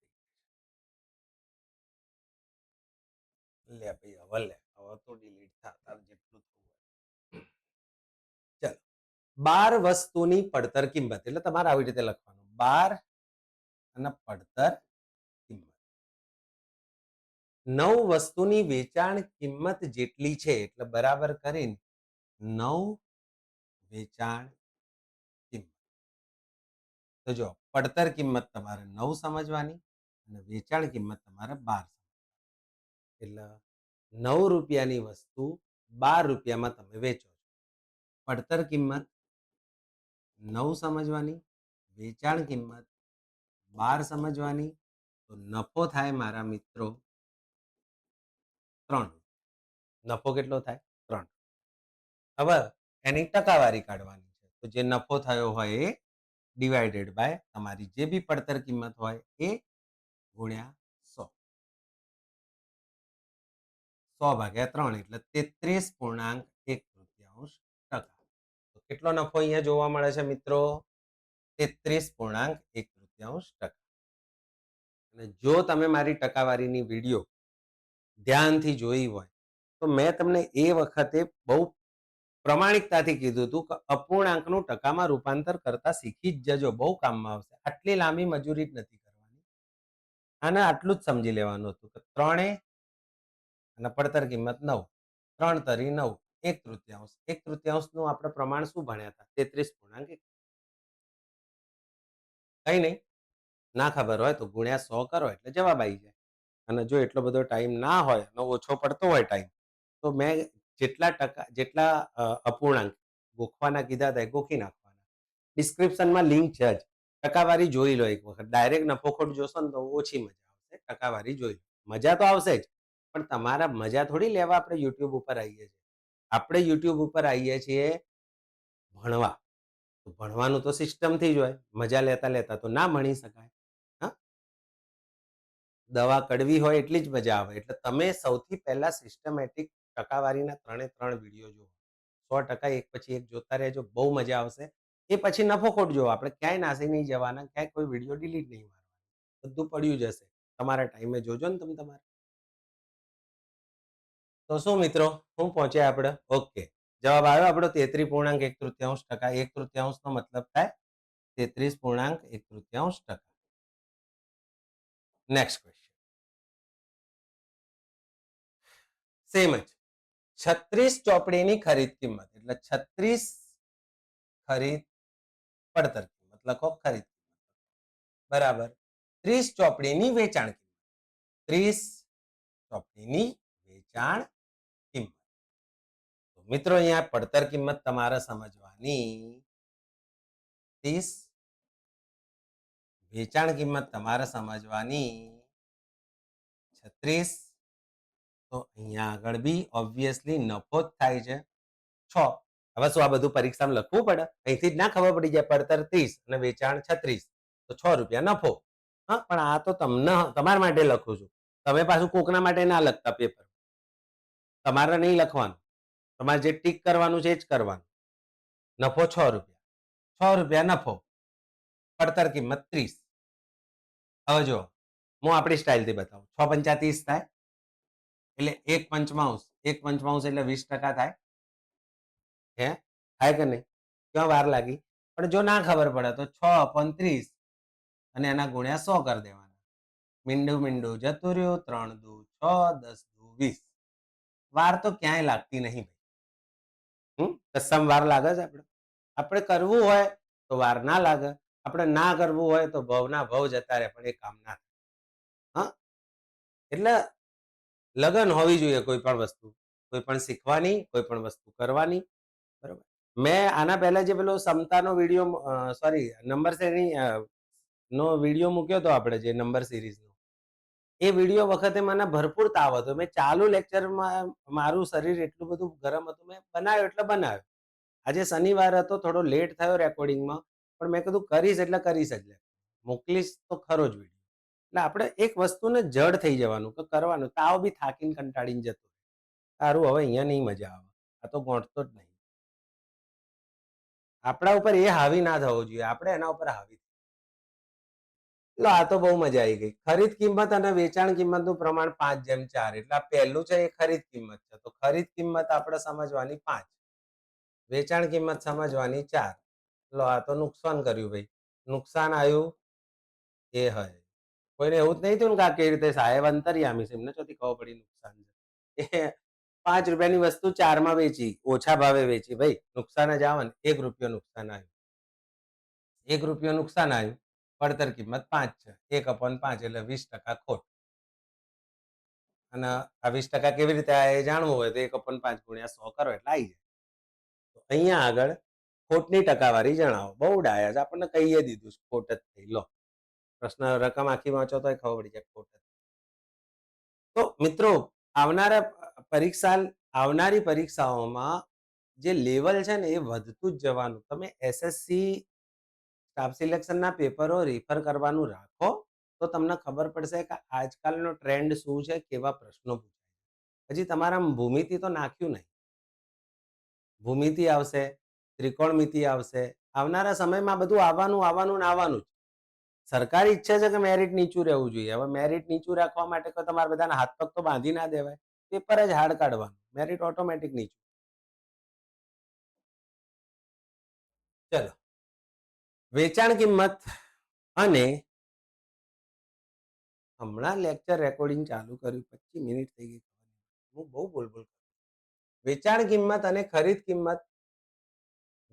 થઈ જાય. લે ભાઈ હવે તો ડિલીટ થતા જેટલું થવું. ચાલો 12 વસ્તુની પડતર કિંમત એટલે તમારે આવી રીતે લખવાનું 12 અને પડતર કિંમત. 9 વસ્તુની વેચાણ કિંમત જેટલી છે એટલે બરાબર કરીને 9 વેચાણ કિંમત. તો જો પડતર કિંમત તમારે 9 સમજવાની અને વેચાણ કિંમત તમારે 12 એટલે ₹9 વસ્તુ ₹12 તમે વેચો. પડતર કિંમત 9 સમજવાની, વેચાણ કિંમત 12 સમજવાની, તો નફો થાય મારા મિત્રો 3. નફો કેટલો થાય? 3. હવે એની ટકાવારી કાઢવાની છે. તો જે નફો થયો હોય એ ડિવાઇડેડ બાય તમારી જે બી પડતર કિંમત હોય એ ગુણ્યા 100. 100 ભાગ્યા 3 એટલે 33.1 ટકા. તો કેટલો નફો અહીંયા જોવા મળે છે મિત્રો? 33.1 ટકા. અને જો તમે મારી ટકાવારીની વિડીયો ધ્યાનથી જોઈ હોય તો મેં તમને એ વખતે બહુ પ્રમાણિકતાથી કીધું હતું કે અપૂર્ણાંકનું ટકામાં રૂપાંતર કરતા શીખી જ જજો, બહુ કામમાં આવશે. આટલી લાંબી મજૂરી જ નથી કરવાની. આને આટલું જ સમજી લેવાનું હતું કે 3 અને પડતર કિંમત 9, 3 તરી 9, 1/3. 1/3 નું આપણે પ્રમાણ શું ભણ્યા હતા? 33.1. કઈ નહીં, ના ખબર હોય તો ગુણ્યા 100 કરો એટલે જવાબ આવી જાય. અને જો એટલો બધો ટાઈમ ના હોય અને ઓછો પડતો હોય ટાઈમ, તો મેં જેટલા અપૂર્ણાંક ગોખવાના કીધા હતા એ ગોખી નાખવાના. ડિસ્ક્રિપ્શનમાં લિંક છે જ. ટકાવારી જોઈ લો એક વખત. ડાયરેક્ટ નફોખોટ જોશો ને તો ઓછી મજા આવશે. ટકાવારી જોઈ લો. મજા તો આવશે જ, પણ તમારા મજા થોડી લેવા આપણે યુટ્યુબ ઉપર આવીએ છીએ. આપણે યુટ્યુબ ઉપર આવીએ છીએ ભણવા. ભણવાનું તો સિસ્ટમથી જ હોય. મજા લેતા લેતા તો ના ભણી શકાય. હા, દવા કડવી હોય એટલી જ મજા આવે. એટલે તમે સૌથી પહેલા સિસ્ટમેટિક ટકાવારીના 3 વિડીયો જુઓ. 100% એક પછી એક જોતા રહેજો, બહુ મજા આવશે. એ પછી નફોખોટ જુઓ. આપણે ક્યાંય નાસી નહીં જવાના, ક્યાંય કોઈ વિડીયો ડિલીટ નહીં મારવાના. બધું પડ્યું જ હશે. તમારા ટાઈમે જોજો ને તમે તમારે. તો શું મિત્રો, શું પહોંચ્યા આપણે? ઓકે, જવાબ આવ્યો આપણો 33.1 ટકા. 1/3 નો મતલબ થાય 33.1 ટકા. નેક્સ્ટ ક્વેશ્ચન સેમ જ. 36 ચોપડીની ખરીદ કિંમત એટલે 36 ખરીદ પડતર કિંમત લખો. ખરીદ કિંમત બરાબર 30 ચોપડીની વેચાણ કિંમત. 30 ચોપડીની વેચાણ કિંમત. મિત્રો અહીંયા પડતર કિંમત તમારે સમજવાની, 30 વેચાણ કિંમત તમારે સમજવાની 36. તો અહીંયા આગળ બી ઓબ્વિયસલી નફો જ થાય છે 6. હવે શું આ બધું પરીક્ષામાં લખવું પડે? અહીંથી જ ના ખબર પડી જાય. પડતર 30 અને વેચાણ 36 તો 6 રૂપિયા નફો. હા, પણ આ તો તમને તમારા માટે લખું છું. તમે પાછું કોકના માટે ના લખતા પેપર. તમારે નહીં લખવાનું. તમારે જે ટીક કરવાનું છે એ જ કરવાનું. નફો 6 રૂપિયા. 6 રૂપિયા નફો. પડતર કિંમત 30. હવે જો હું આપણી સ્ટાઇલથી બતાવું. 6 × 5 = 30 થાય. એટલે 1/5. 1/5 એટલે 20% થાય. હે, થાય કે નહીં? ક્યાં વાર લાગી? પણ જો ના ખબર પડે તો 6/30 અને એના ગુણ્યા 100 કરી દેવાના. મીંડું મીંડું જતું રહ્યું. 3 દુ 6, 10 દુ 20. વાર તો ક્યાંય લાગતી નહીં ભાઈ. કસમ વાર લાગે છે આપણે? આપણે કરવું હોય તો વાર ના લાગે. આપણે ના કરવું હોય તો ભવના ભવ જતા રહે, પણ એ કામ ના થાય. હા, એટલે લગન હોવી જોઈએ કોઈ પણ વસ્તુ, કોઈ પણ શીખવાની, કોઈ પણ વસ્તુ કરવાની. બરોબર. મેં આના પહેલા જે પેલો સમતાનો વિડીયો, સોરી, નંબર શ્રેણી નો વિડીયો મૂક્યો હતો આપણે, જે નંબર સિરીઝનો, એ વિડીયો વખતે મને ભરપૂર તાવ હતો. મેં ચાલુ લેક્ચરમાં મારું શરીર એટલું બધું ગરમ હતું, મેં બનાવ્યો એટલે બનાવ્યો. આજે શનિવાર હતો, થોડો લેટ થયો રેકોર્ડિંગમાં, પણ મેં કીધું કરીશ એટલે કરીશ જ. મોકલીશ તો ખરો જ વિડીયો. એટલે આપણે એક વસ્તુને જડ થઈ જવાનું કે કરવાનું. તાવ બી થાકીને કંટાળીને જતો. સારું, હવે અહીંયા નહીં મજા આવે. આ તો ગોઠતો જ નહીં. આપણા ઉપર એ હાવી ના થવો જોઈએ, આપણે એના ઉપર હાવી. એટલે આ તો બહુ મજા આવી ગઈ. ખરીદ કિંમત અને વેચાણ કિંમતનું પ્રમાણ 5:4. એટલે આ પહેલું છે એ ખરીદ કિંમત છે. તો ખરીદ કિંમત આપણે સમજવાની 5, વેચાણ કિંમત સમજવાની 4. લો, આ તો નુકસાન કર્યું ભાઈ. નુકસાન આવ્યું એ હોય. કોઈને એવું જ નહીં થયું ને કે આ કેવી રીતે સાહેબ અંતર્યામી છે, એમને ચોથી ખબર પડી નુકસાન છે. 5 રૂપિયાની વસ્તુ 4માં વેચી, ઓછા ભાવે વેચી ભાઈ, નુકસાન જ આવે ને. 1 રૂપિયો નુકસાન આવ્યું. 1 રૂપિયો નુકસાન આવ્યું. પડતર કિંમત 5 છે. 1/5 એટલે 20% ખોટ. અને આ 20% કેવી રીતે આવે એ જાણવું હોય તો 1/5 × 100 કરો એટલે આવી જાય. તો અહીંયા આગળ ખોટની ટકાવારી જણાવો. બહુ ડાયા છે, આપણને કહીએ દીધું ખોટ જ થઈ. લો પ્રશ્ન રકમ આખી વાંચો તો ખબર પડી જાય ખોટ જ. તો મિત્રો આવનારી પરીક્ષાઓમાં જે લેવલ છે ને એ વધતું જ જવાનું. તમે એસએસસી સ્ટાફ સિલેક્શનના પેપરો રેફર કરવાનું રાખો તો તમને ખબર પડશે કે આજકાલનો ટ્રેન્ડ શું છે, કેવા પ્રશ્નો પૂછાય. હજી તમારા ભૂમિતિ તો નાખ્યું નહીં. ભૂમિતિ આવશે, ત્રિકોણમિતિ આવશે. આવનારા સમયમાં બધું આવવાનું જ. સરકાર ઈચ્છે છે કે મેરિટ નીચું રહેવું જોઈએ. હવે મેરિટ નીચું રાખવા માટે તો તમારે બધાના હાથ પગ તો બાંધી ના દેવાય. પેપર જ હાર્ડ કાઢવાનું, મેરિટ ઓટોમેટિક નીચું. ચલો, વેચાણ કિંમત અને હમણાં લેક્ચર રેકોર્ડિંગ ચાલુ કર્યું, 25 મિનિટ થઈ ગઈ. હું બહુ બોલ. વેચાણ કિંમત અને ખરીદ કિંમત.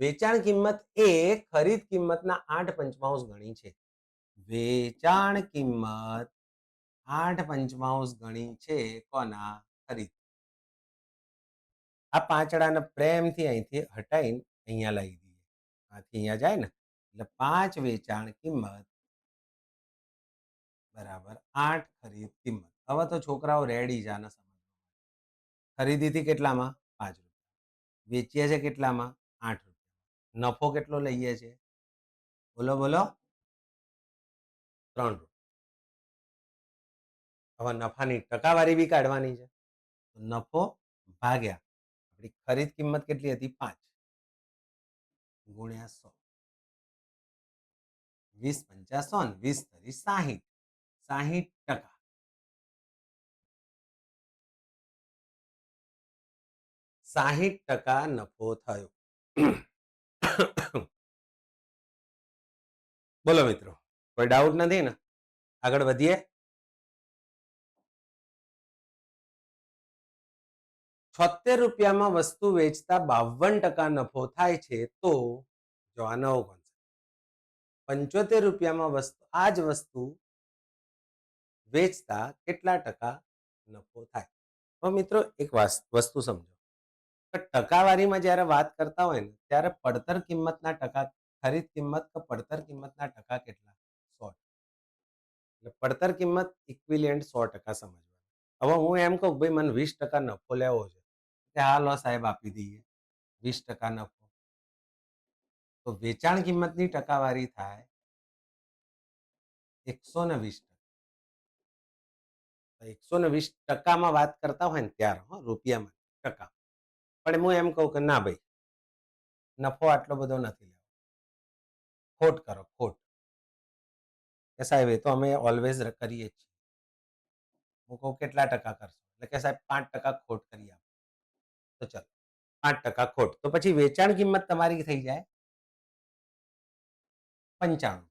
વેચાણ કિંમત એ ખરીદ કિંમતના 8/5 ગણી છે. વેચાણ કિંમત 8/5 ગણી છે કોના? ખરીદ. આ પાંચડાને પ્રેમથી અહીંથી હટાઈને અહીંયા લાવી દઈએ. આથી અહીંયા જાય ને એટલે 5 વેચાણ કિંમત બરાબર 8 ખરીદ કિંમત. હવે તો છોકરાઓ રેડી છે આના સમજવા. ખરીદીથી કેટલામાં? 5 રૂપિયા. વેચીએ છે કેટલામાં? 8 રૂપિયા. નફો કેટલો લઈએ છે? બોલો 3 રૂપિયા. હવે નફાની ટકાવારી બી કાઢવાની છે. નફો ભાગ્યા આપણી ખરીદ કિંમત કેટલી હતી? 5 ગુણ્યા 100. 20 × 5 = 100, 20 × 3 = 60. 60% નફો થયો. બોલો મિત્રો, કોઈ ડાઉટ નથી ને? આગળ વધીએ. 76 રૂપિયામાં વસ્તુ વેચતા 52% નફો થાય છે તો જો આ નવો કોન્સેપ્ટ. 75 રૂપિયામાં આ જ વસ્તુ વેચતા કેટલા ટકા નફો થાય? તો મિત્રો એક વસ્તુ સમજો. ટકાવારીમાં જ્યારે વાત કરતા હોય ને ત્યારે પડતર કિંમતના ટકા ખરીદ કિંમત કે પડતર કિંમતના ટકા કેટલા? 100. એટલે પડતર કિંમત ઇક્વિલિયન્ટ 100% સમજવાનું. હવે હું એમ કહું ભાઈ મને 20% નફો લેવો છે, કે હાલો સાહેબ આપી દઈએ 20% નફો. તો વેચાણ કિંમતની ટકાવારી થાય 120%. 120%માં વાત કરતા હોય ને ત્યારે રૂપિયામાં ટકા. પણ હું એમ કહું કે ના ભાઈ નફો આટલો બધો નથી લેવો, ખોટ કરો, ખોટ. કે સાહેબ એ તો અમે ઓલવેઝ કરીએ છીએ. હું કહું કેટલા ટકા કરશો? એટલે કે સાહેબ 5% ખોટ કરી આપો. તો ચાલો 5% ખોટ. તો પછી વેચાણ કિંમત તમારી થઈ જાય 95.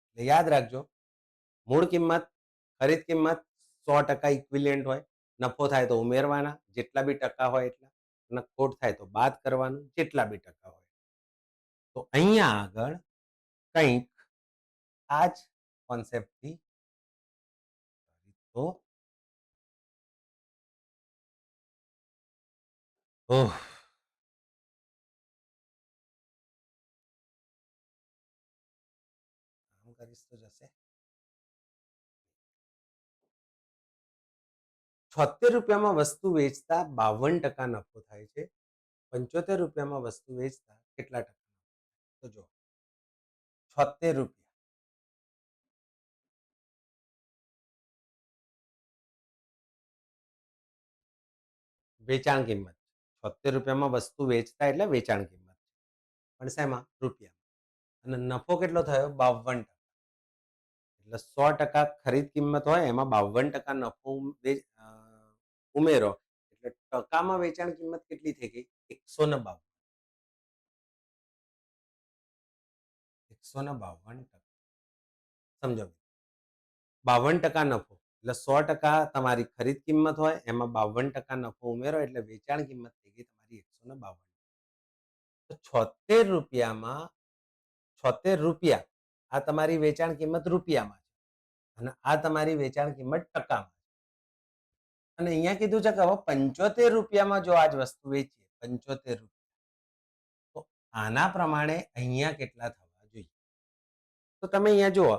એટલે યાદ રાખજો, મૂળ કિંમત ખરીદ કિંમત 100% ઇક્વિલિયન્ટ હોય. નફો થાય તો ઉમેરવાના જેટલા બી ટકા હોય એટલા, અને ખોટ થાય તો બાદ કરવાનું જેટલા બી ટકા હોય. તો અહીંયા આગળ કંઈક આ જ કોન્સેપ્ટથી તો કરીશ તો જશે. 76 રૂપિયામાં વસ્તુ વેચતા 52% નફો થાય છે. 75 રૂપિયામાં વસ્તુ વેચતા કેટલા ટકા? તો જો 76 રૂપિયા વેચાણ કિંમત. 76 રૂપિયામાં વસ્તુ વેચતા એટલે વેચાણ કિંમત. પણ શેમાં? રૂપિયા. અને નફો કેટલો થયો? 52%. એટલે 100% ખરીદ કિંમત હોય એમાં 52% નફો ઉમેરો એટલે ટકામાં વેચાણ કિંમત કેટલી થઈ ગઈ? 152. 152%. સમજો 52% નફો એટલે 100% તમારી ખરીદ કિંમત હોય એમાં 52% નફો ઉમેરો એટલે વેચાણ કિંમત થઈ ગઈ તમારી 152. તો 76 રૂપિયામાં 76 રૂપિયા આ તમારી વેચાણ કિંમત રૂપિયામાં છે અને આ તમારી વેચાણ કિંમત ટકામાં. અને અહીંયા કીધું છે કે હવે 75 રૂપિયામાં જો આજ વસ્તુ વેચીએ 75 રૂપિયા આના પ્રમાણે અહીંયા કેટલા થવા જોઈએ? તો તમે અહીંયા જુઓ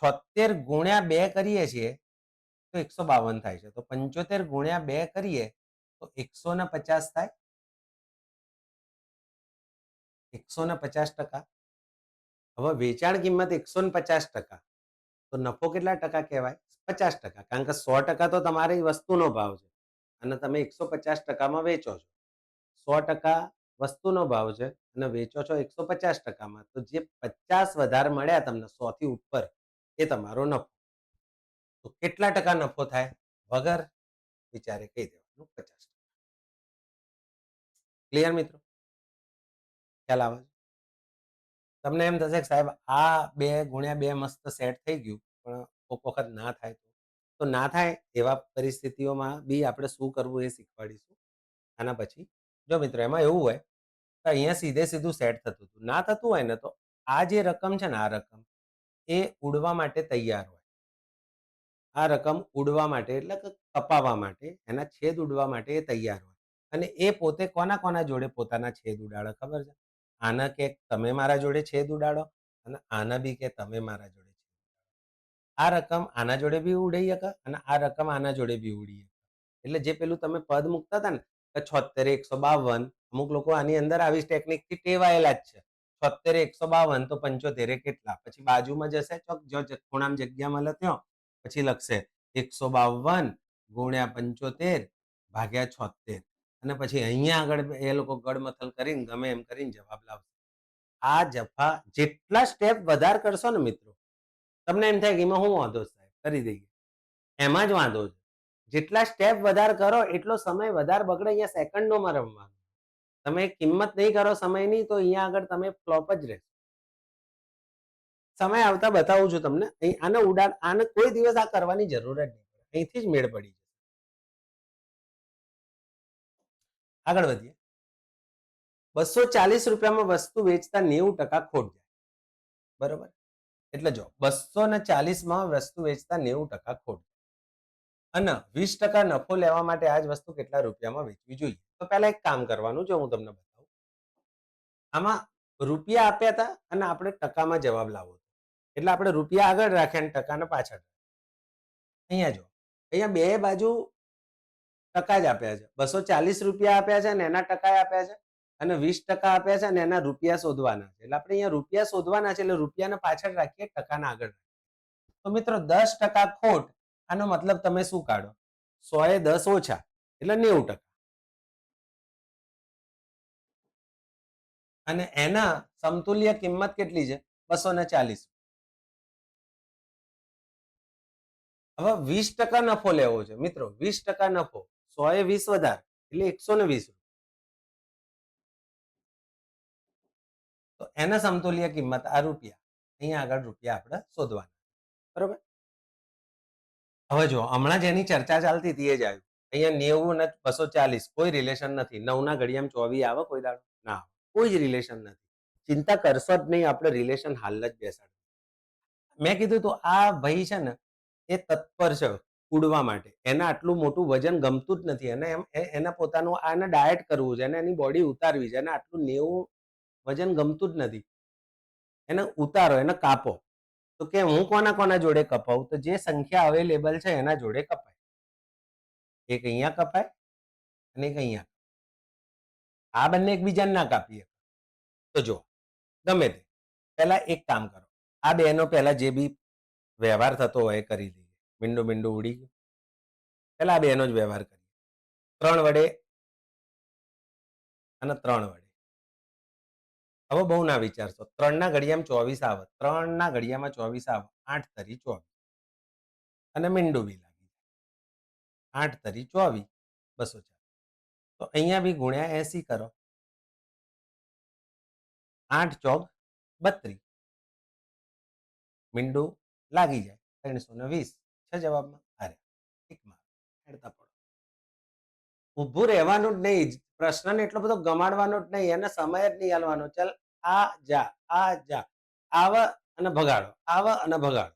76 ગુણ્યા 2 કરીએ છીએ તો 152 થાય છે. તો 75 ગુણ્યા 2 કરીએ તો 150 થાય. 150%. હવે વેચાણ કિંમત 150%. તો નફો કેટલા ટકા કહેવાય? 50%. કારણ કે 100% તો તમારી વસ્તુનો ભાવ છે અને તમે 150%માં વેચો છો. 100% વસ્તુનો ભાવ છે અને વેચો છો 150%માં. તો જે 50 વધારે મળ્યા તમને 100 થી ઉપર એ તમારો નફો. તો કેટલા ટકા નફો થાય? વગર વિચારે કહી દેવાનું 50%. ક્લિયર મિત્રો? ખ્યાલ આવે? તમને એમ થશે કે સાહેબ આ 2 ગુણ્યા 2 મસ્ત સેટ થઈ ગયું, પણ કોક વખત ના થાય તો ના થાય એવા પરિસ્થિતિઓમાં બી આપણે શું કરવું એ શીખવાડીશું આના પછી. જો મિત્રો એમાં એવું હોય તો અહીંયા સીધે સીધું સેટ થતું હતું. ના થતું હોય ને તો આ જે રકમ છે ને, આ રકમ એ ઉડવા માટે તૈયાર હોય. આ રકમ ઉડવા માટે એટલે કે કપાવવા માટે, એના છેદ ઉડવા માટે એ તૈયાર હોય. અને એ પોતે કોના કોના જોડે પોતાના છેદ ઉડાડે ખબર છે? આના કે તમે મારા જોડે છેદ ઉડાડો અને આના બી કે તમે મારા જોડે. આ રકમ આના જોડે બી ઉડી શકે અને આ રકમ આના જોડે બી ઉડી શકે. એટલે જે પેલું તમે પદ મૂકતા હતા ને કે 76 152, અમુક લોકો આની અંદર આવી ટેકનિક થી ટેવાયેલા જ છે. 76 152 તો 75 કેટલા? પછી બાજુમાં જશે ખૂણામાં જગ્યા મળે ત્યાં પછી લખશે 152 ગુણ્યા 75 ભાગ્યા 76 અને પછી અહીંયા આગળ એ લોકો ગડમથલ કરીને ગમે એમ કરીને જવાબ લાવશે. આ જફા જેટલા સ્ટેપ વધારે કરશો ને મિત્રો, તમને એમ થાય કે એમાં શું વાંધો સાહેબ, કરી દઈએ. એમાં જ વાંધો છે. જેટલા સ્ટેપ વધારે કરો એટલો સમય વધારે બગડે. અહીંયા સેકન્ડોમાં રમવાનું. તમે કિંમત નહીં કરો સમયની તો અહીંયા આગળ તમે ફ્લોપ જ રહેશો. સમય આવતા બતાવું છું તમને. આને કોઈ દિવસ આ કરવાની જરૂર જ નહીં. અહીંથી જ મેળ પડી જશે. આગળ વધીએ. 240 રૂપિયામાં વસ્તુ વેચતા 90% ખોટ જાય. બરોબર? એટલે જો 240 માં વસ્તુ વેચતા 90% ખોટ અને 20% નફો લેવા માટે આ જ વસ્તુ કેટલા રૂપિયામાં વેચવી જોઈએ? તો પહેલા એક કામ કરવાનું, જો હું તમને બતાવું. આમાં રૂપિયા આપ્યા હતા અને આપણે ટકામાં જવાબ લાવો. એટલે આપણે રૂપિયા આગળ રાખ્યા અને ટકાને પાછળ. અહીંયા જો, અહીંયા બે બાજુ ટકા જ આપ્યા છે. 240 રૂપિયા આપ્યા છે અને એના ટકા આપ્યા છે અને 20% આપ્યા છે અને એના રૂપિયા શોધવાના છે. એટલે આપણે અહીંયા રૂપિયા શોધવાના છે એટલે રૂપિયાને પાછળ રાખીએ, ટકાને આગળ રાખીએ. તો મિત્રો 10% ખોટ, આનો મતલબ તમે શું કાઢો? 100 એ 10 ઓછા એટલે 90%. અને એના સમતુલ્ય કિંમત કેટલી છે? 240. હવે 20% નફો લેવો છે મિત્રો. 20% નફો, 100 એ 20 વધારે એટલે 120. તો એના સમતુલ્ય કિંમત આ રૂપિયા. અહીંયા આગળ રૂપિયા આપણે શોધવાના. બરોબર? હવે જો હમણાં જેની ચર્ચા ચાલતી હતી એ જ આવ્યું. અહીંયા 90 અને 240 કોઈ રિલેશન નથી. 9 ના ઘડિયામાં 24 આવે કોઈ દાડો? ના, કોઈ જ રિલેશન નથી. ચિંતા કરશો જ નહીં, આપણે રિલેશન હાલ જ બેસાડ. મેં કીધું તો આ ભાઈ છે ને એ તત્પર છે ઉડવા માટે. એને આટલું મોટું વજન ગમતું જ નથી. એને એને પોતાનું આને ડાયટ કરવું છે, એને એની બોડી ઉતારવી છે. એને આટલું 90 વજન ગમતું જ નથી. એને ઉતારો, એને કાપો. તો કે હું કોના કોના જોડે કપાવું? તો જે સંખ્યા અવેલેબલ છે એના જોડે કપાય. એક અહીંયા કપાય અને એક અહીંયા. આ બંને એકબીજાને ના કાપીએ. તો જો ગમે તે પહેલા એક કામ કરો. આ બેનો પહેલા જે બી વ્યવહાર થતો હોય કરી દઈએ. મીંડું ઉડી ગયું. પહેલા આ બેનો જ વ્યવહાર કરીએ. 3 વડે અને 3 વડે. હવે બહુ ના વિચારશો. 3 ના ઘડિયામાં 24 આવે. 3 ના ઘડિયામાં 24 આવે. 8 તરી 24 અને મીંડું બી લાગી જાય. 8 તરી 24 240. તો અહીંયા બી ગુણ્યા 80 કરો. 8 ચોક 32. મીંડું લાગી જાય. 320 છે જવાબમાં. અરે એક માર્ક હેડતા પડો. ઊભું રહેવાનું જ નહીં. પ્રશ્નને એટલો બધો ગમાડવાનો જ નહીં. એને સમય જ નહીં આલવાનો. ચાલ આ જા આવ અને ભગાડો, આવ અને ભગાડો.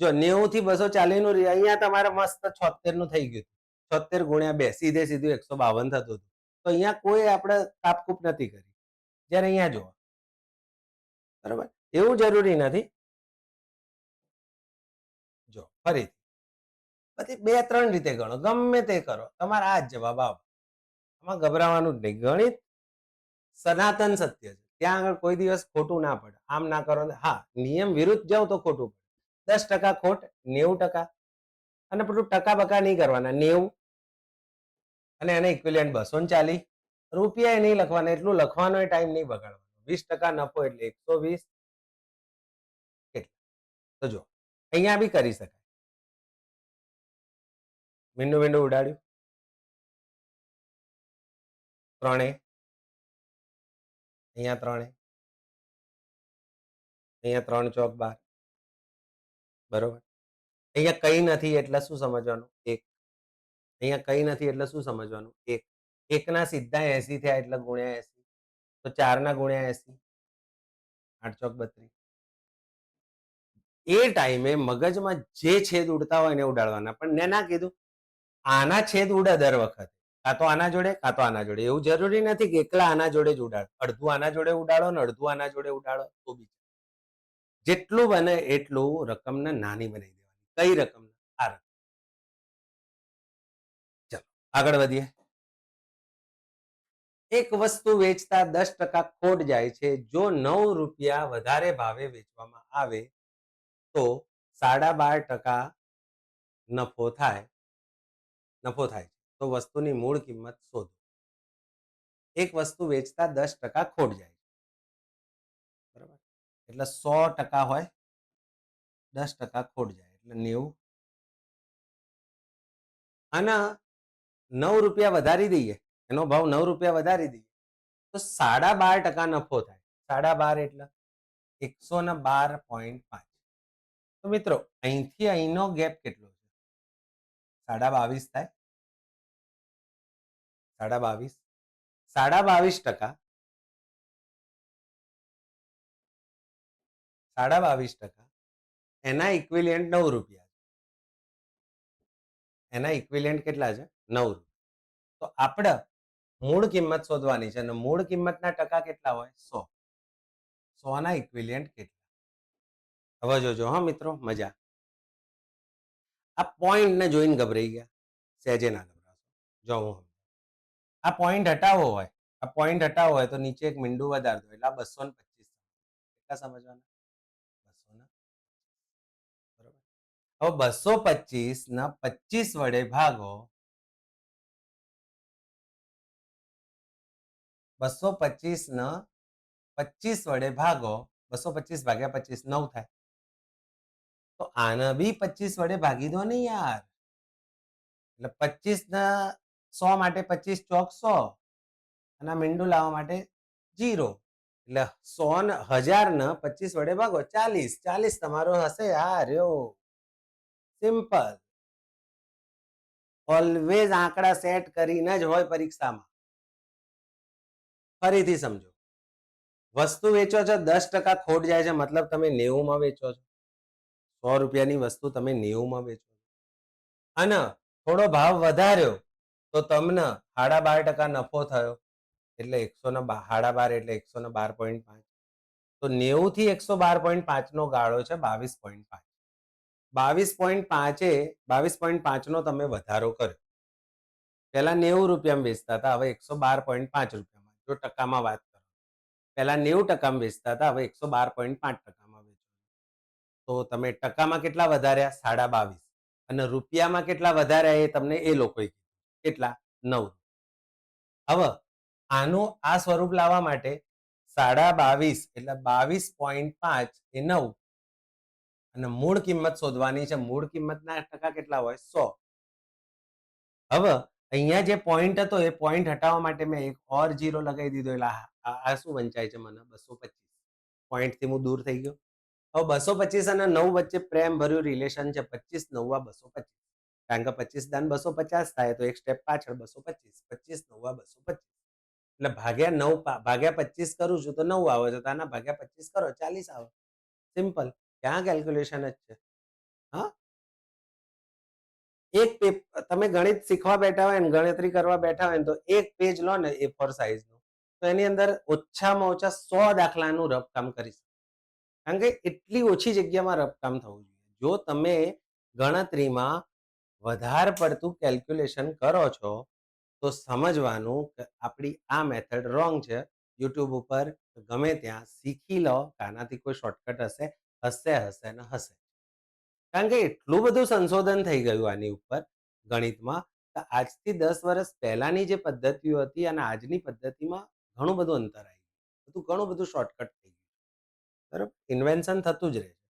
જો 90 થી 240 નું અહીંયા તમારે મસ્ત 76 નું થઈ ગયું. 76 ગુણ્યા 2 સીધે સીધું 152 થતું હતું. તો અહીંયા કોઈ આપણે કાપકૂપ નથી કરી. જ્યારે અહીંયા જુઓ, બરાબર, એવું જરૂરી નથી. જો ફરીથી પછી 2-3 રીતે ગણો, ગમે તે કરો, તમારે આ જ જવાબ આવે. આમાં ગભરાવાનું જ નહીં. ગણિત સનાતન સત્ય છે, ત્યાં આગળ કોઈ દિવસ ખોટું ના પડે. આમ ના કરો, હા નિયમ વિરુદ્ધ જાઓ તો ખોટું પડે. 10% ખોટ, 90%. અને પેલું ટકા બકા નહીં કરવાના. 90 અને એને ઇક્વિલિયન્ટ 240. રૂપિયા નહીં લખવાના, એટલું લખવાનો ટાઈમ નહીં બગાડવાનો. 20% નફો એટલે 120. તો જો અહીંયા બી કરી શકાય. મીંડું ઉડાડ્યું, ત્રણેય અહીંયા, ત્રણેય અહીંયા, 3 ચોક 12. બરોબર. અહીંયા કઈ નથી એટલે શું સમજવાનું? 1. અહીંયા કઈ નથી એટલે શું સમજવાનું? 1. 1 ના સીધા 80 થયા એટલે ગુણ્યા 80. તો 4 ના ગુણ્યા 80, 8 ચોક 32. એ ટાઈમે મગજમાં જે છેદ ઉડતા હોય ને ઉડાડવાના. પણ મેં ના કીધું આના છેદ ઉડે દર વખતે, કાં તો આના જોડે કાં તો આના જોડે. એવું જરૂરી નથી કે એકલા આના જોડે જ ઉડાડો. અડધું આના જોડે ઉડાડો ને અડધું આના જોડે ઉડાડો તો બી જેટલું બને એટલું રકમને નાની બનાવી દેવાની. કઈ રકમ? આ રકમ. ચલો આગળ વધીએ. એક વસ્તુ વેચતા 10% ખોટ જાય છે. જો 9 રૂપિયા વધારે ભાવે વેચવામાં આવે તો 12.5% નફો થાય. તો વસ્તુની મૂળ કિંમત શોધો. એક વસ્તુ વેચતા 10% ખોટ જાય છે, બરાબર, એટલે 100% હોય, 10% ખોટ જાય એટલે 90. આના 9 રૂપિયા વધારી દઈએ, એનો ભાવ 9 રૂપિયા વધારી દઈએ તો 12.5% નફો થાય. 12.5 એટલે 112.5. તો મિત્રો અહીંથી અહીંનો ગેપ કેટલો છે? 22.5 થાય. 22.5. 22.5%. 22%. એના ઇક્વિલિયન્ટ 9 રૂપિયા. એના ઇક્વિલિયન્ટ કેટલા છે? 9 રૂપિયા. તો આપણે મૂળ કિંમત શોધવાની છે અને મૂળ કિંમતના ટકા કેટલા હોય? 100. 100 ના ઇક્વિલિયન્ટ કેટલા? હવે જોજો હા મિત્રો, મજા. આ પોઈન્ટ ને જોઈને ગભરાઈ ગયા? સહેજે ના ગભરાશો. જો હું આ પોઈન્ટ હટાવવો હોય તો નીચે એક મીંડું વધાર દો એટલે 225. કેટલા સમજવાના? 225. બરોબર. હવે 225 ના 25 વડે ભાગો. 225 ના 25 વડે ભાગો. 225 ભાગ્યા 25 9 થાય. તો આને બી 25 વડે ભાગી દો ને યાર. એટલે 25 ના 100 માટે 25 ચોક 100 અને મીંડું લાવવા માટે 0. એટલે 100 ને 1000 ને 25 વડે ભાગો 40 તમારો હશે. આ રહ્યો સિમ્પલ. ઓલવેઝ આંકડા સેટ કરીને જ હોય પરીક્ષામાં. ફરીથી સમજો, વસ્તુ વેચો છો 10% ખોટ જાય છે, મતલબ તમે 90 માં વેચો છો. 100 રૂપિયાની વસ્તુ તમે 90 માં વેચો છો અને થોડો ભાવ વધાર્યો તો તમને 12.5% નફો થયો એટલે 112 એટલે 112.5. તો 90 થી 112.5 નો ગાળો છે 22.5. 22.5 નો તમે વધારો કર્યો. પહેલા 90 રૂપિયામાં વેચતા હતા, હવે 112.5 રૂપિયામાં. જો ટકામાં વાત કરો, પહેલા 90% વેચતા હતા, હવે 112.5%માં વેચો. તો તમે ટકામાં કેટલા વધાર્યા? 22.5. અને રૂપિયામાં કેટલા વધાર્યા એ તમને એ લોકોએ કીધું. કેટલા? 9. હવે આનું આ સ્વરૂપ લાવવા માટે 22.5 એટલે 22.5 એ 9 અને મૂળ કિંમત શોધવાની છે. મૂળ કિંમતના ટકા કેટલા હોય? 100. હવે અહીંયા જે પોઈન્ટ હતો એ પોઈન્ટ હટાવવા માટે મેં એક ઓર 0 લગાવી દીધો એટલે આ શું વંચાય છે મને? 225. પોઈન્ટ થી હું દૂર થઈ ગયો. હવે 225 અને 9 વચ્ચે પ્રેમ ભર્યું રિલેશન છે. 25 9 225. કારણ કે 25 દાન 250 થાય તો એક સ્ટેપ પાછળ 225. 25 9 225 એટલે ભાગ્યા 9 ભાગ્યા 25 કરું છું તો 9 આવે છે. તો આના ભાગ્યા 25 કરો 40 આવે. સિમ્પલ. ક્યાં કેલ્ક્યુલેશન જ છે? હા, એક તમે ગણિત શીખવા બેઠા હોય ને ગણતરી કરવા બેઠા હોય ને તો એક પેજ લો ને A4 સાઈઝ નું તો એની અંદર ઓછામાં ઓછા 100 દાખલાનું રફકામ કરી શકો. કારણ કે એટલી ઓછી જગ્યામાં રફકામ થવું જોઈએ. જો તમે ગણતરીમાં વધારે પડતું કેલ્ક્યુલેશન કરો છો તો સમજવાનું કે આપણી આ મેથડ રોંગ છે. યુટ્યુબ ઉપર ગમે ત્યાં શીખી લો કે આનાથી કોઈ શોર્ટકટ હશે ને હશે. કારણ કે એટલું બધું સંશોધન થઈ ગયું આની ઉપર ગણિતમાં કે આજથી 10 વર્ષ પહેલાની જે પદ્ધતિઓ હતી અને આજની પદ્ધતિમાં ઘણું બધું અંતર આવી ગયું. ઘણું બધું શોર્ટકટ થઈ ગયું. બરાબર, ઇન્વેન્શન થતું જ રહે છે.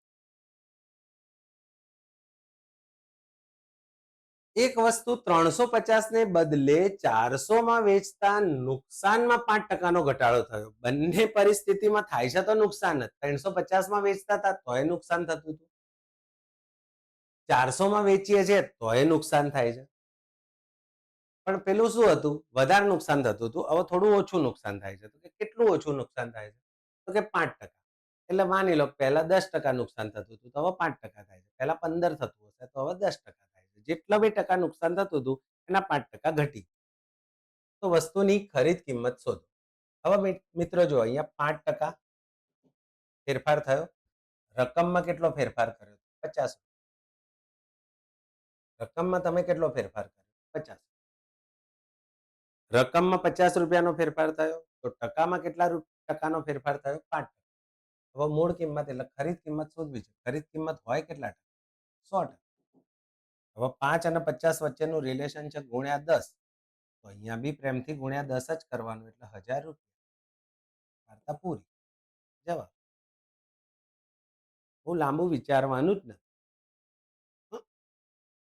એક વસ્તુ 350 ને બદલે 400 માં વેચતા નુકસાનમાં 5% ઘટાડો થયો. બંને પરિસ્થિતિમાં થાય છે તો નુકસાન જ. 350 માં વેચતા હતા તોય નુકસાન થતું હતું, 400 માં વેચીએ છીએ તોય નુકસાન થાય છે. પણ પેલું શું હતું, વધારે નુકસાન થતું હતું, હવે થોડું ઓછું નુકસાન થાય છે. તો કેટલું ઓછું નુકસાન થાય છે? તો કે 5%. એટલે માની લો પહેલા 10% નુકસાન થતું હતું તો હવે 5% થાય છે. પહેલા 15 થતું હશે તો હવે 10% થાય છે. જેટલા બી ટકા નુકસાન થતું હતું એના 5% ઘટી. તો વસ્તુની ખરીદ કિંમત શોધો. હવે મિત્રો જો અહીંયા 5% ફેરફાર થયો. રકમમાં કેટલો ફેરફાર કર્યો? 50. રકમમાં તમે કેટલો ફેરફાર કર્યો? 50. રકમમાં 50 રૂપિયાનો ફેરફાર થયો તો ટકામાં કેટલા ટકાનો ફેરફાર થયો? 5%. હવે મૂળ કિંમત એટલે ખરીદ કિંમત શોધવી છે. ખરીદ કિંમત હોય કેટલા ટકા? 100%. હવે 5 અને 50 વચ્ચેનું રિલેશન છે ગુણ્યા 10. તો અહીંયા બી પ્રેમથી ગુણ્યા 10 જ કરવાનું એટલે 1000 રૂપિયા. વાર્તા પૂરી. જવાબ. બહુ લાંબુ વિચારવાનું જ નથી.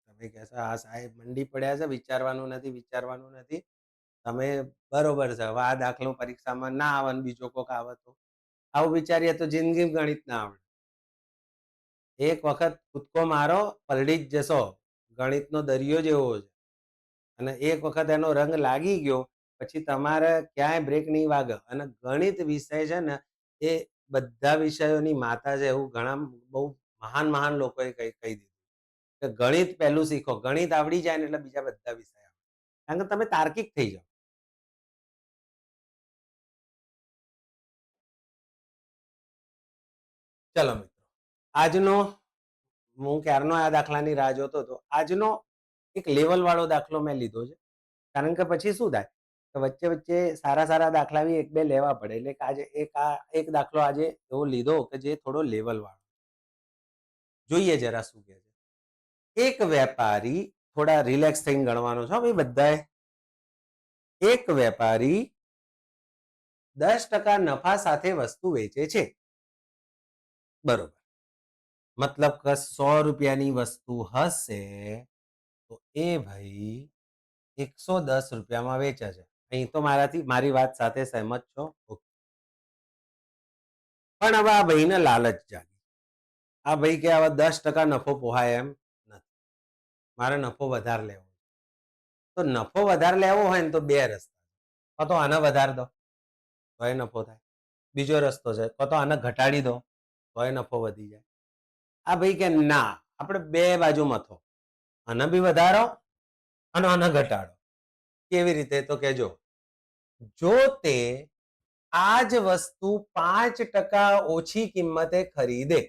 તમે કહેશો આ સાહેબ મંડી પડ્યા છે, વિચારવાનું નથી. તમે બરોબર છે. હવે આ દાખલો પરીક્ષામાં ના આવે બીજો કોક આવે તો આવું વિચારીએ તો જિંદગી ગણિત ના આવડે. એક વખત કૂદકો મારો પલળી જ જશો. ગણિતનો દરિયો જેવો છે અને એક વખત એનો રંગ લાગી ગયો પછી તમારે ક્યાંય બ્રેક નહીં વાગે. અને ગણિત વિષય છે ને એ બધા વિષયોની માતા છે એવું ઘણા બહુ મહાન લોકોએ કહી દીધું કે ગણિત પહેલું શીખો. ગણિત આવડી જાય ને એટલે બીજા બધા વિષય આવે. કારણ કે તમે તાર્કિક થઈ જાઓ. ચલો મિત્રો, આજનો હું ક્યારનો આ દાખલાની રાહ જોતો હતો. આજનો એક લેવલ વાળો દાખલો મેં લીધો છે. કારણ કે પછી શું થાય કે વચ્ચે વચ્ચે સારા દાખલા બી એક બે લેવા પડે. એટલે આજે એક દાખલો આજે એવો લીધો કે જે થોડો લેવલ વાળો. જોઈએ જરા શું કે છે. એક વેપારી, થોડા રિલેક્સ થઈને ગણવાનો છો ભાઈ બધાએ. એક વેપારી 10% નફા સાથે વસ્તુ વેચે છે. બરોબર. મતલબ કે 100 રૂપિયાની વસ્તુ હશે તો એ ભાઈ 110 રૂપિયામાં વેચે છે. અહીં તો મારી વાત સાથે સહેમત છો? પણ હવે આ ભાઈને લાલચ જાગી. આ ભાઈ કે હવે 10% નફો પોહાય એમ નથી, મારે નફો વધારે લેવો. તો નફો વધારે લેવો હોય ને તો બે રસ્તા. તો આને વધારે દો તો એ નફો થાય. બીજો રસ્તો છે તો આને ઘટાડી દો તો એ નફો વધી જાય. આ ભાઈ કે ના, આપણે બે બાજુ મથો, આને બી વધારો અને આને ઘટાડો. કેવી રીતે? તો કે જો તે આ જ વસ્તુ 5% ઓછી કિંમતે ખરીદે,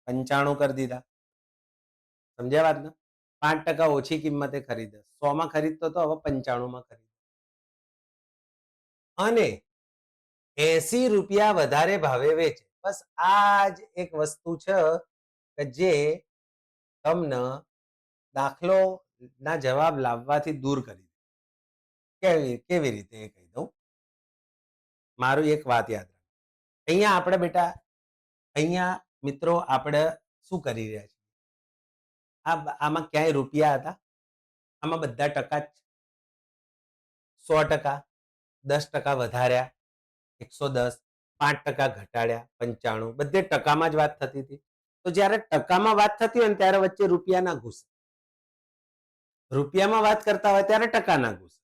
95 કરી દીધા. સમજ્યા વાત ને? 5% ઓછી કિંમતે ખરીદે. 100 માં ખરીદતો તો હવે 95 માં ખરીદે. અને 80 રૂપિયા વધારે ભાવે વેચે. બસ આ જ એક વસ્તુ છે કે જે તમને દાખલો ના જવાબ લાવવાથી દૂર કરી દે. કેવી રીતે એ કહી દઉં. મારું એક વાત યાદ રાખો. અહીંયા આપણે બેટા, અહીંયા મિત્રો આપણે શું કરી રહ્યા છીએ? આમાં ક્યાંય રૂપિયા હતા? આમાં બધા ટકા જ. 100%, 10% વધાર્યા 110, 5% ઘટાડ્યા 95. બધે ટકામાં જ વાત થતી હતી. તો જ્યારે ટકામાં વાત થતી હોય ને ત્યારે વચ્ચે રૂપિયા ના ઘૂસે. રૂપિયામાં વાત કરતા હોય ત્યારે ટકા ના ઘૂસે.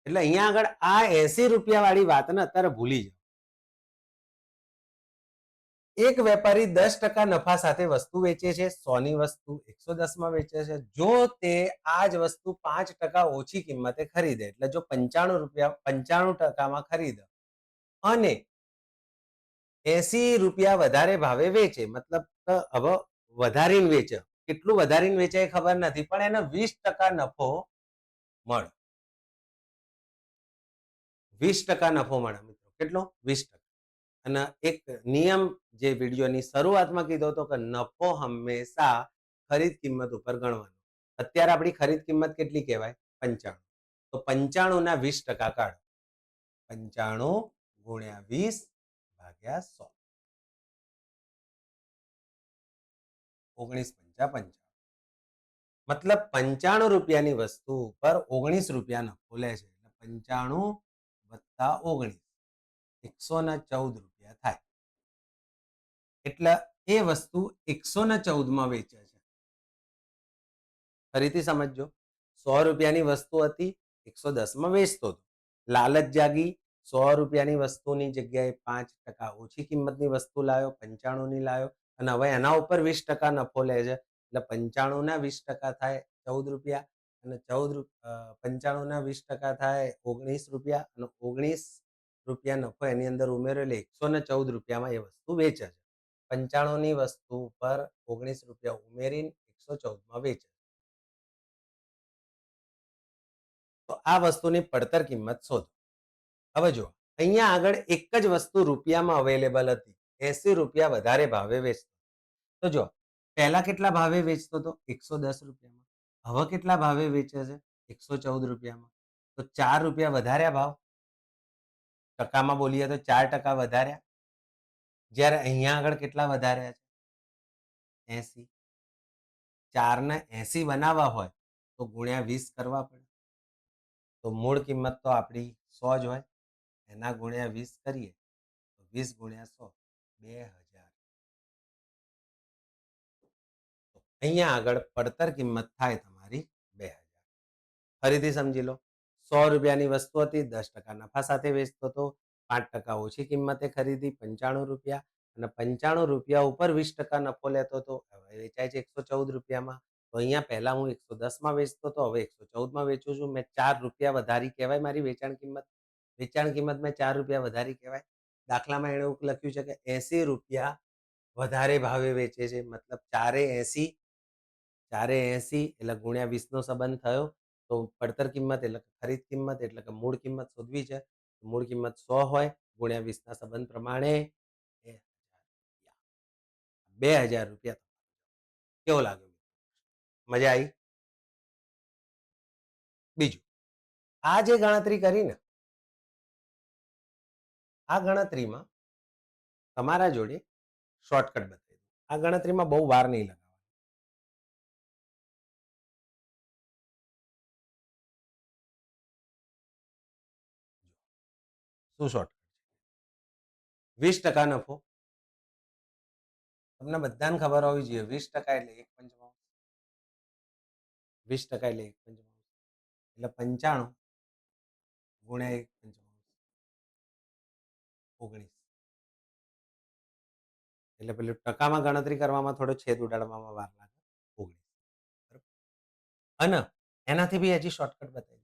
એટલે અહીંયા આગળ આ 80 રૂપિયા વાળી વાતને અત્યારે ભૂલી જાઓ. એક વેપારી 10% નફા સાથે વસ્તુ વેચે છે, 100 ની વસ્તુ 110 માં વેચે છે. જો તે આ જ વસ્તુ 5% ઓછી કિંમતે ખરીદે, એટલે જો 95% ખરીદે અને 80 રૂપિયા વધારે ભાવે વેચે, મતલબ હવે વધારીને વેચે, કેટલું વધારીને વેચે એ ખબર નથી, પણ એને 20% નફો મળે. 20% નફો મળે મિત્રો. કેટલો? 20%. અને એક નિયમ જે વિડીયોની શરૂઆતમાં કીધો હતો કે નફો હંમેશા ખરીદ કિંમત ઉપર ગણવાનો. અત્યારે આપણી ખરીદ કિંમત કેટલી કહેવાય? 95. તો 95 ના 20% કાઢો. 95 ગુણ્યા 20 ભાગ્યા 100. 19 પંચા 55. મતલબ 95 રૂપિયાની વસ્તુ ઉપર 19 રૂપિયા નફો લે છે. 95 વત્તા 19 114 રૂપિયા થાય. એટલે એ વસ્તુ 114 માં વેચે છે. ફરીથી સમજજો, 100 રૂપિયાની વસ્તુ હતી, 110 માં વેચતો હતો. લાલચ જાગી, 100 રૂપિયાની વસ્તુની જગ્યાએ 5% ઓછી કિંમતની વસ્તુ લાવ્યો, 95 ની લાવ્યો, અને હવે એના ઉપર 20% નફો લે છે. એટલે 95 ના 20% થાય 14 રૂપિયા, અને 95 ના 20% થાય 19 રૂપિયા, અને 19 રૂપિયા નફો એની અંદર ઉમેરો, એટલે 114 રૂપિયામાં એ વસ્તુ વેચે છે. 95 ની વસ્તુ પર 19 રૂપિયા ઉમેરીને 114 માં વેચે. તો આ વસ્તુની પડતર કિંમત શોધો. હવે જો અહીંયા આગળ એક જ વસ્તુ રૂપિયામાં અવેલેબલ હતી, 80 રૂપિયા વધારે ભાવે વેચતો. તો જો પહેલા કેટલા ભાવે વેચતો હતો? 110 રૂપિયામાં. હવે કેટલા ભાવે વેચે છે? 114 રૂપિયામાં. તો 4 રૂપિયા વધાર્યા ભાવ. ટકામાં બોલીએ તો 4% વધાર્યા. જ્યારે અહીંયા આગળ કેટલા વધાર્યા છે? 80. 4 ને 80 બનાવવા હોય તો ગુણ્યા 20 કરવા પડે. તો મૂળ કિંમત તો આપણી 100 જ હોય, એના ગુણ્યા 20 કરીએ તો 20 ગુણ્યા 100 2000. અહીંયા આગળ પડતર કિંમત થાય તમારી 2000. ફરીથી સમજી લો, 100 રૂપિયાની વસ્તુ હતી, 10% નફા સાથે વેચતો હતો, 5% ઓછી કિંમતે ખરીદી 95 રૂપિયા, અને 95 રૂપિયા ઉપર 20% નફો લેતો હતો. હવે વેચાય છે 114 રૂપિયામાં. તો અહીંયા પહેલા હું 110 માં વેચતો હતો, હવે 114 માં વેચું છું. મેં 4 રૂપિયા વધારી કહેવાય મારી વેચાણ કિંમત. વેચાણ કિંમત મેં 4 રૂપિયા વધારી કહેવાય. દાખલામાં એણે એવું લખ્યું છે કે 80 રૂપિયા વધારે ભાવે વેચે છે, મતલબ 480 એટલે ગુણ્યા 20 નો સંબંધ થયો. તો પડતર કિંમત એટલે ખરીદ કિંમત એટલે કે મૂળ કિંમત શોધવી છે. મૂળ કિંમત 100 હોય, ગુણ્યા 20 ના સંબંધ પ્રમાણે 2000 રૂપિયા. કેવો લાગ્યો? મજા આવી? બીજું, આ જે ગણતરી કરી ને, આ ગણતરીમાં તમારા જોડે શોર્ટકટ બતાવી. આ ગણતરીમાં બહુ વાર નહીં લગાવવાની. શું શોર્ટકટ? 20% નફો તમને બધાને ખબર હોવી જોઈએ. 20% એટલે 1/5. 20% એટલે 1/5 એટલે 95 ગુણ્યા 1/5 19. એટલે પેલું ટકામાં ગણતરી કરવામાં થોડો છેદ ઉડાડવામાં વાર લાગે. 19. અને એનાથી બી હજી શોર્ટકટ બતાવી.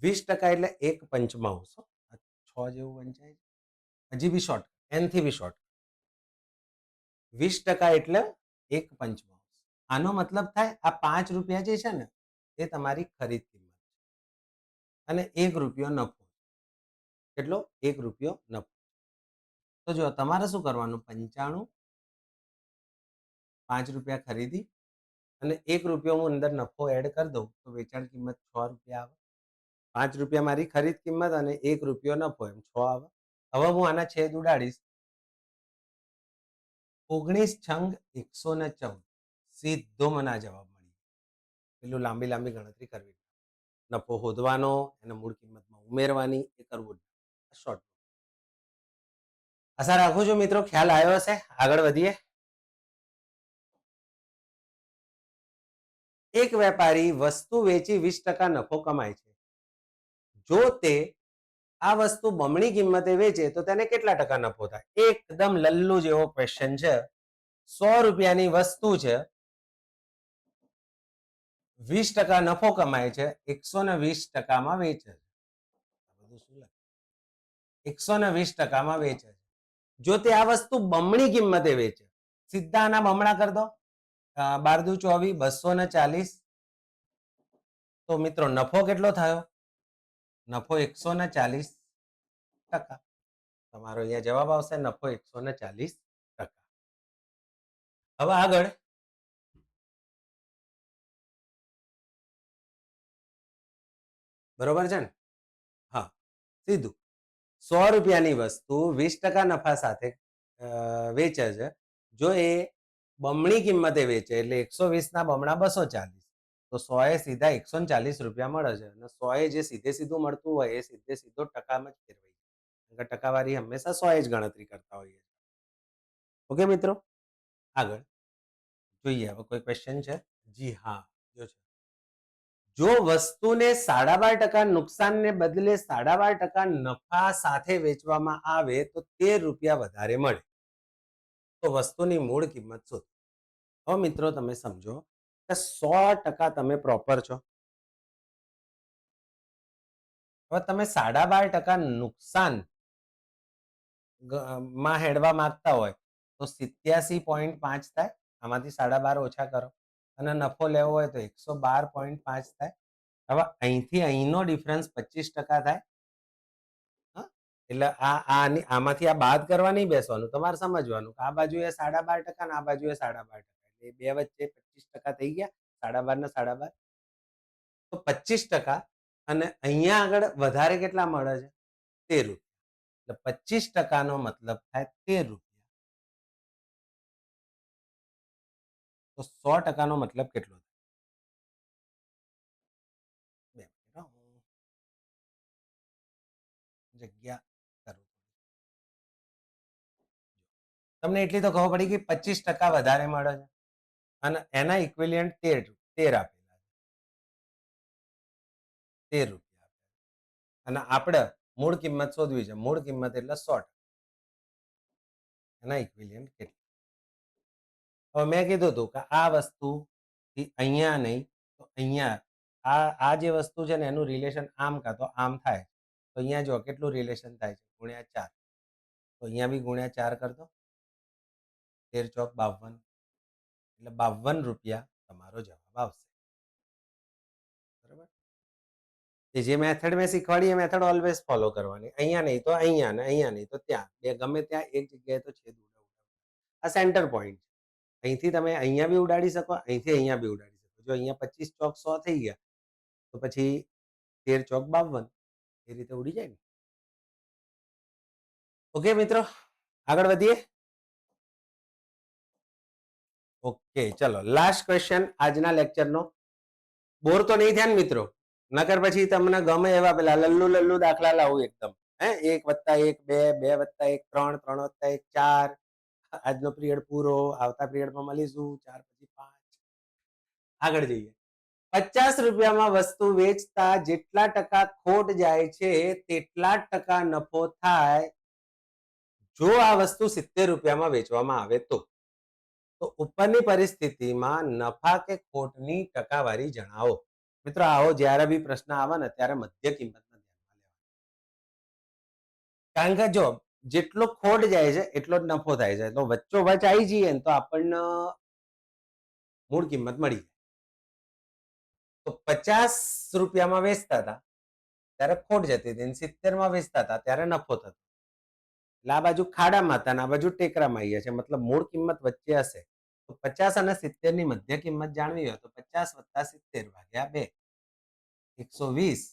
20% એટલે 1/5. 6 જેવું વંચાય. હજી બી શોર્ટ, એનથી બી શોર્ટ. 20% એટલે 1/5. આનો મતલબ થાય આ 5 રૂપિયા જે છે ને, એ તમારી ખરીદ કિંમત છે, અને 1 રૂપિયો નફો. કેટલો? 1 રૂપિયો નફો. તો જો તમારે શું કરવાનું? 95 5 રૂપિયા ખરીદી અને 1 રૂપિયો હું અંદર નફો એડ કરી દઉં તો વેચાણ કિંમત 6 રૂપિયા આવે. 5 રૂપિયા મારી ખરીદ કિંમત અને 1 રૂપિયો નફો, એમ 6 આવે. હવે હું આના છેદ ઉડાડીશ. 19 છંગ 114. સીધો મને આ જવાબ મળી. પેલું લાંબી લાંબી ગણતરી કરવી, નફો શોધવાનો, એને મૂળ કિંમતમાં ઉમેરવાની, એ કરવું. શોર્ટ. આશા રાખું છું મિત્રો ખ્યાલ આવ્યો હશે. આગળ વધીએ. એક વેપારી વસ્તુ વેચી 20% નફો કમાય છે. જો તે આ વસ્તુ બમણી કિંમતે વેચે તો તેને કેટલા ટકા નફો થાય? એકદમ લલ્લુ જેવો ક્વેશ્ચન છે. 100 રૂપિયાની વસ્તુ છે, 20% નફો કમાય છે, 120%માં વેચે છે. 120%માં વેચે છે. જો તે આ વસ્તુ બમણી કિંમતે વેચે, સીધા આના બમણા કરી દો. 12 દુ 24, 240. તો મિત્રો નફો કેટલો થયો? નફો 140%. તમારો અહીંયા જવાબ આવશે નફો 140%. હવે આગળ બરોબર છે ને? હા, સીધું 100 રૂપિયાની વસ્તુ 20% નફા સાથે વેચે છે. જો એ બમણી કિંમતે વેચે એટલે 120 ના બમણા 240, તો 100 એ સીધા 140 રૂપિયા મળે છે. અને 100 એ જે સીધે સીધું મળતું હોય એ સીધે સીધો ટકામાં જ ફેરવાય. ટકાવારી હંમેશા 100 જ ગણતરી કરતા હોઈએ. ઓકે મિત્રો, આગળ જોઈએ. હવે કોઈ ક્વેશ્ચન છે? જી હા, જો વસ્તુને 12.5% નુકસાનને બદલે 12.5% નફા સાથે વેચવામાં આવે તો 13 રૂપિયા વધારે મળે. તો વસ્તુની મૂળ કિંમત શું? હવે મિત્રો તમે સમજો કે 100% તમે પ્રોપર છો. હવે તમે 12.5% નુકસાન માં હેડવા માંગતા હોય તો 87.5 થાય. આમાંથી 12.5 ઓછા કરો. અને નફો લેવો હોય તો 112.5 થાય. હવે અહીંથી અહીંનો ડિફરન્સ 25% થાય. એટલે આમાંથી આ બાદ કરવા નહીં બેસવાનું, તમારે સમજવાનું આ બાજુએ 12.5% ને આ બાજુએ 12.5%. બે વચ્ચે 25% થઈ ગયા. 12.5 ને 12.5 તો 25%. અને અહીંયા આગળ વધારે કેટલા મળે છે? 13 રૂપિયા. એટલે 25% નો મતલબ થાય 13 રૂપિયા. તો 100% નો મતલબ કેટલો થાય? જગ્યા કરું. તમને એટલી તો ખબર પડી કે 25% વધારે મળે છે અને એના ઇક્વિલિયન્ટ 13 આપેલા છે. 13 રૂપિયા. અને આપણે મૂળ કિંમત શોધવી છે. મૂળ કિંમત એટલે 100%. એના ઇક્વિલિયન્ટ કેટલા? હવે મેં કીધું હતું કે આ વસ્તુ અહીંયા નહીં તો અહીંયા આ જે વસ્તુ છે ને એનું રિલેશન આમ કાં તો આમ થાય. તો અહીંયા જો કેટલું રિલેશન થાય છે? ગુણ્યા 4. તો અહીંયા બી ગુણ્યા 4 કરતો. 13 ચોક 52. એટલે 52 રૂપિયા તમારો જવાબ આવશે. બરાબર? જે મેથડ મેં શીખવાડી એ મેથડ ઓલવેઝ ફોલો કરવાની. અહીંયા નહીં તો અહીંયા, ને અહીંયા નહીં તો ત્યાં. બે ગમે ત્યાં એક જગ્યાએ તો છેદ ઉડાવવું. આ સેન્ટર પોઈન્ટ છે. અહીંથી તમે અહીંયા બી ઉડાડી શકો, અહીંથી અહીંયા બી ઉડાડી શકો. જો અહીંયા 25 ચોક 100 થઈ ગયા તો પછી 13 ચોક 52 એ રીતે ઉડી જાય ને. ઓકે મિત્રો, આગળ વધીએ. ઓકે, ચલો લાસ્ટ ક્વેશ્ચન આજના લેક્ચરનો. બોર તો નહીં થયા ને મિત્રો? નકર પછી તમને ગમે એવા પેલા લલ્લુ દાખલા લાવું એકદમ. 1 + 1 2, 2 + 1 3, 3 + 1 4. આજનો પીરિયડ પૂરો. આવતા પીરિયડમાં મળીશું. 4 પછી 5. આગળ જઈએ. 50 રૂપિયામાં વસ્તુ વેચતા જેટલા ટકા ખોટ જાય છે તેટલા ટકા નફો થાય જો આ વસ્તુ 70 રૂપિયામાં વેચવામાં આવે તો. તો ઉપરની પરિસ્થિતિમાં નફા કે ખોટની ટકાવારી જણાવો. મિત્રો આવો જ્યારે બી પ્રશ્ન આવે ને ત્યારે મધ્ય કિંમતમાં ધ્યાનમાં લેવાનું. કારણ કે જો જેટલો ખોટ જાય છે એટલો જ નફો થાય છે. તો વચ્ચોવચ આવી જઈએ ને તો આપણને મૂળ કિંમત મળી. તો 50 રૂપિયામાં વેચતા હતા ત્યારે ખોટ જતી હતી, 70 માં વેચતા હતા ત્યારે નફો થતો. એટલે આ બાજુ ખાડામાં હતા અને આ બાજુ ટેકરામાં આવ્યા છે. મતલબ મૂળ કિંમત વચ્ચે હશે. તો 50 અને 70 ની મધ્ય કિંમત જાણવી હોય તો 50 + 70 ભાગ્યા 2. 120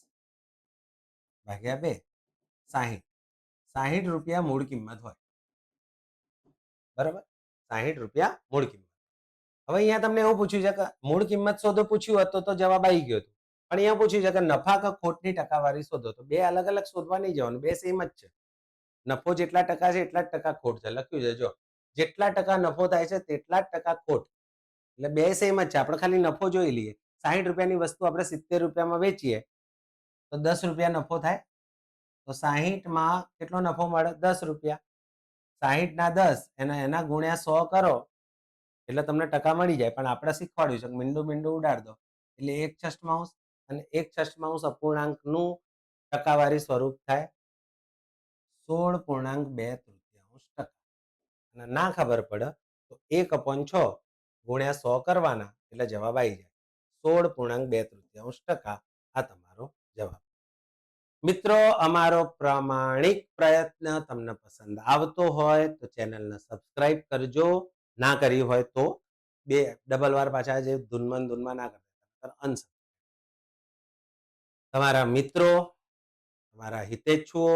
ભાગ્યા 2 60. 60 રૂપિયા મૂળ કિંમત હોય. બરાબર? 60 રૂપિયા મૂળ કિંમત. હવે અહીંયા તમને એવું પૂછ્યું છે કે મૂળ કિંમત શોધો પૂછ્યું હતું તો જવાબ આવી ગયો હતો. પણ અહીંયા પૂછ્યું છે કે નફા કે ખોટની ટકાવારી શોધો. તો બે અલગ અલગ શોધવા નહીં જવાનું, બે સેમ જ છે. નફો જેટલા ટકા છે એટલા જ ટકા ખોટ છે. લખ્યું છે જો જેટલા ટકા નફો થાય છે તેટલા જ ટકા ખોટ. એટલે બે સેમ જ છે. આપણે ખાલી નફો જોઈ લઈએ. 60 રૂપિયાની વસ્તુ આપણે 70 રૂપિયામાં વેચીએ તો 10 રૂપિયા નફો થાય. તો 60 માં કેટલો નફો મળે? 10 રૂપિયા. 60 ના 10 એના ગુણ્યા 100 કરો એટલે તમને ટકા મળી જાય. પણ આપણે શીખવાડ્યું છે કે મીંડું ઉડાડ દો એટલે 1/6 અને 1/6 અપૂર્ણાંકનું ટકાવારી સ્વરૂપ થાય 16.2 અને ના ખબર પડે તો 1/6 ગુણ્યા 100 કરવાના એટલે જવાબ આવી જાય 16.2 આ તમારો જવાબ. મિત્રો, અમારો પ્રામાણિક પ્રયત્ન તમને પસંદ આવતો હોય તો ચેનલને સબસ્ક્રાઇબ કરજો. ના કરી હોય તો ડબલ વાર પાછા જે ધૂનમાં ના કરતા, તમારા મિત્રો, તમારા હિતેચ્છુઓ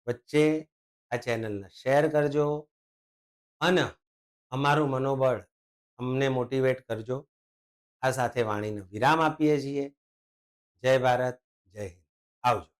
વચ્ચે આ ચેનલને શેર કરજો અને અમારું મનોબળ અમને મોટિવેટ કરજો. આ સાથે વાણીને વિરામ આપીએ છીએ. જય ભારત, જય હિન્દ. આવજો.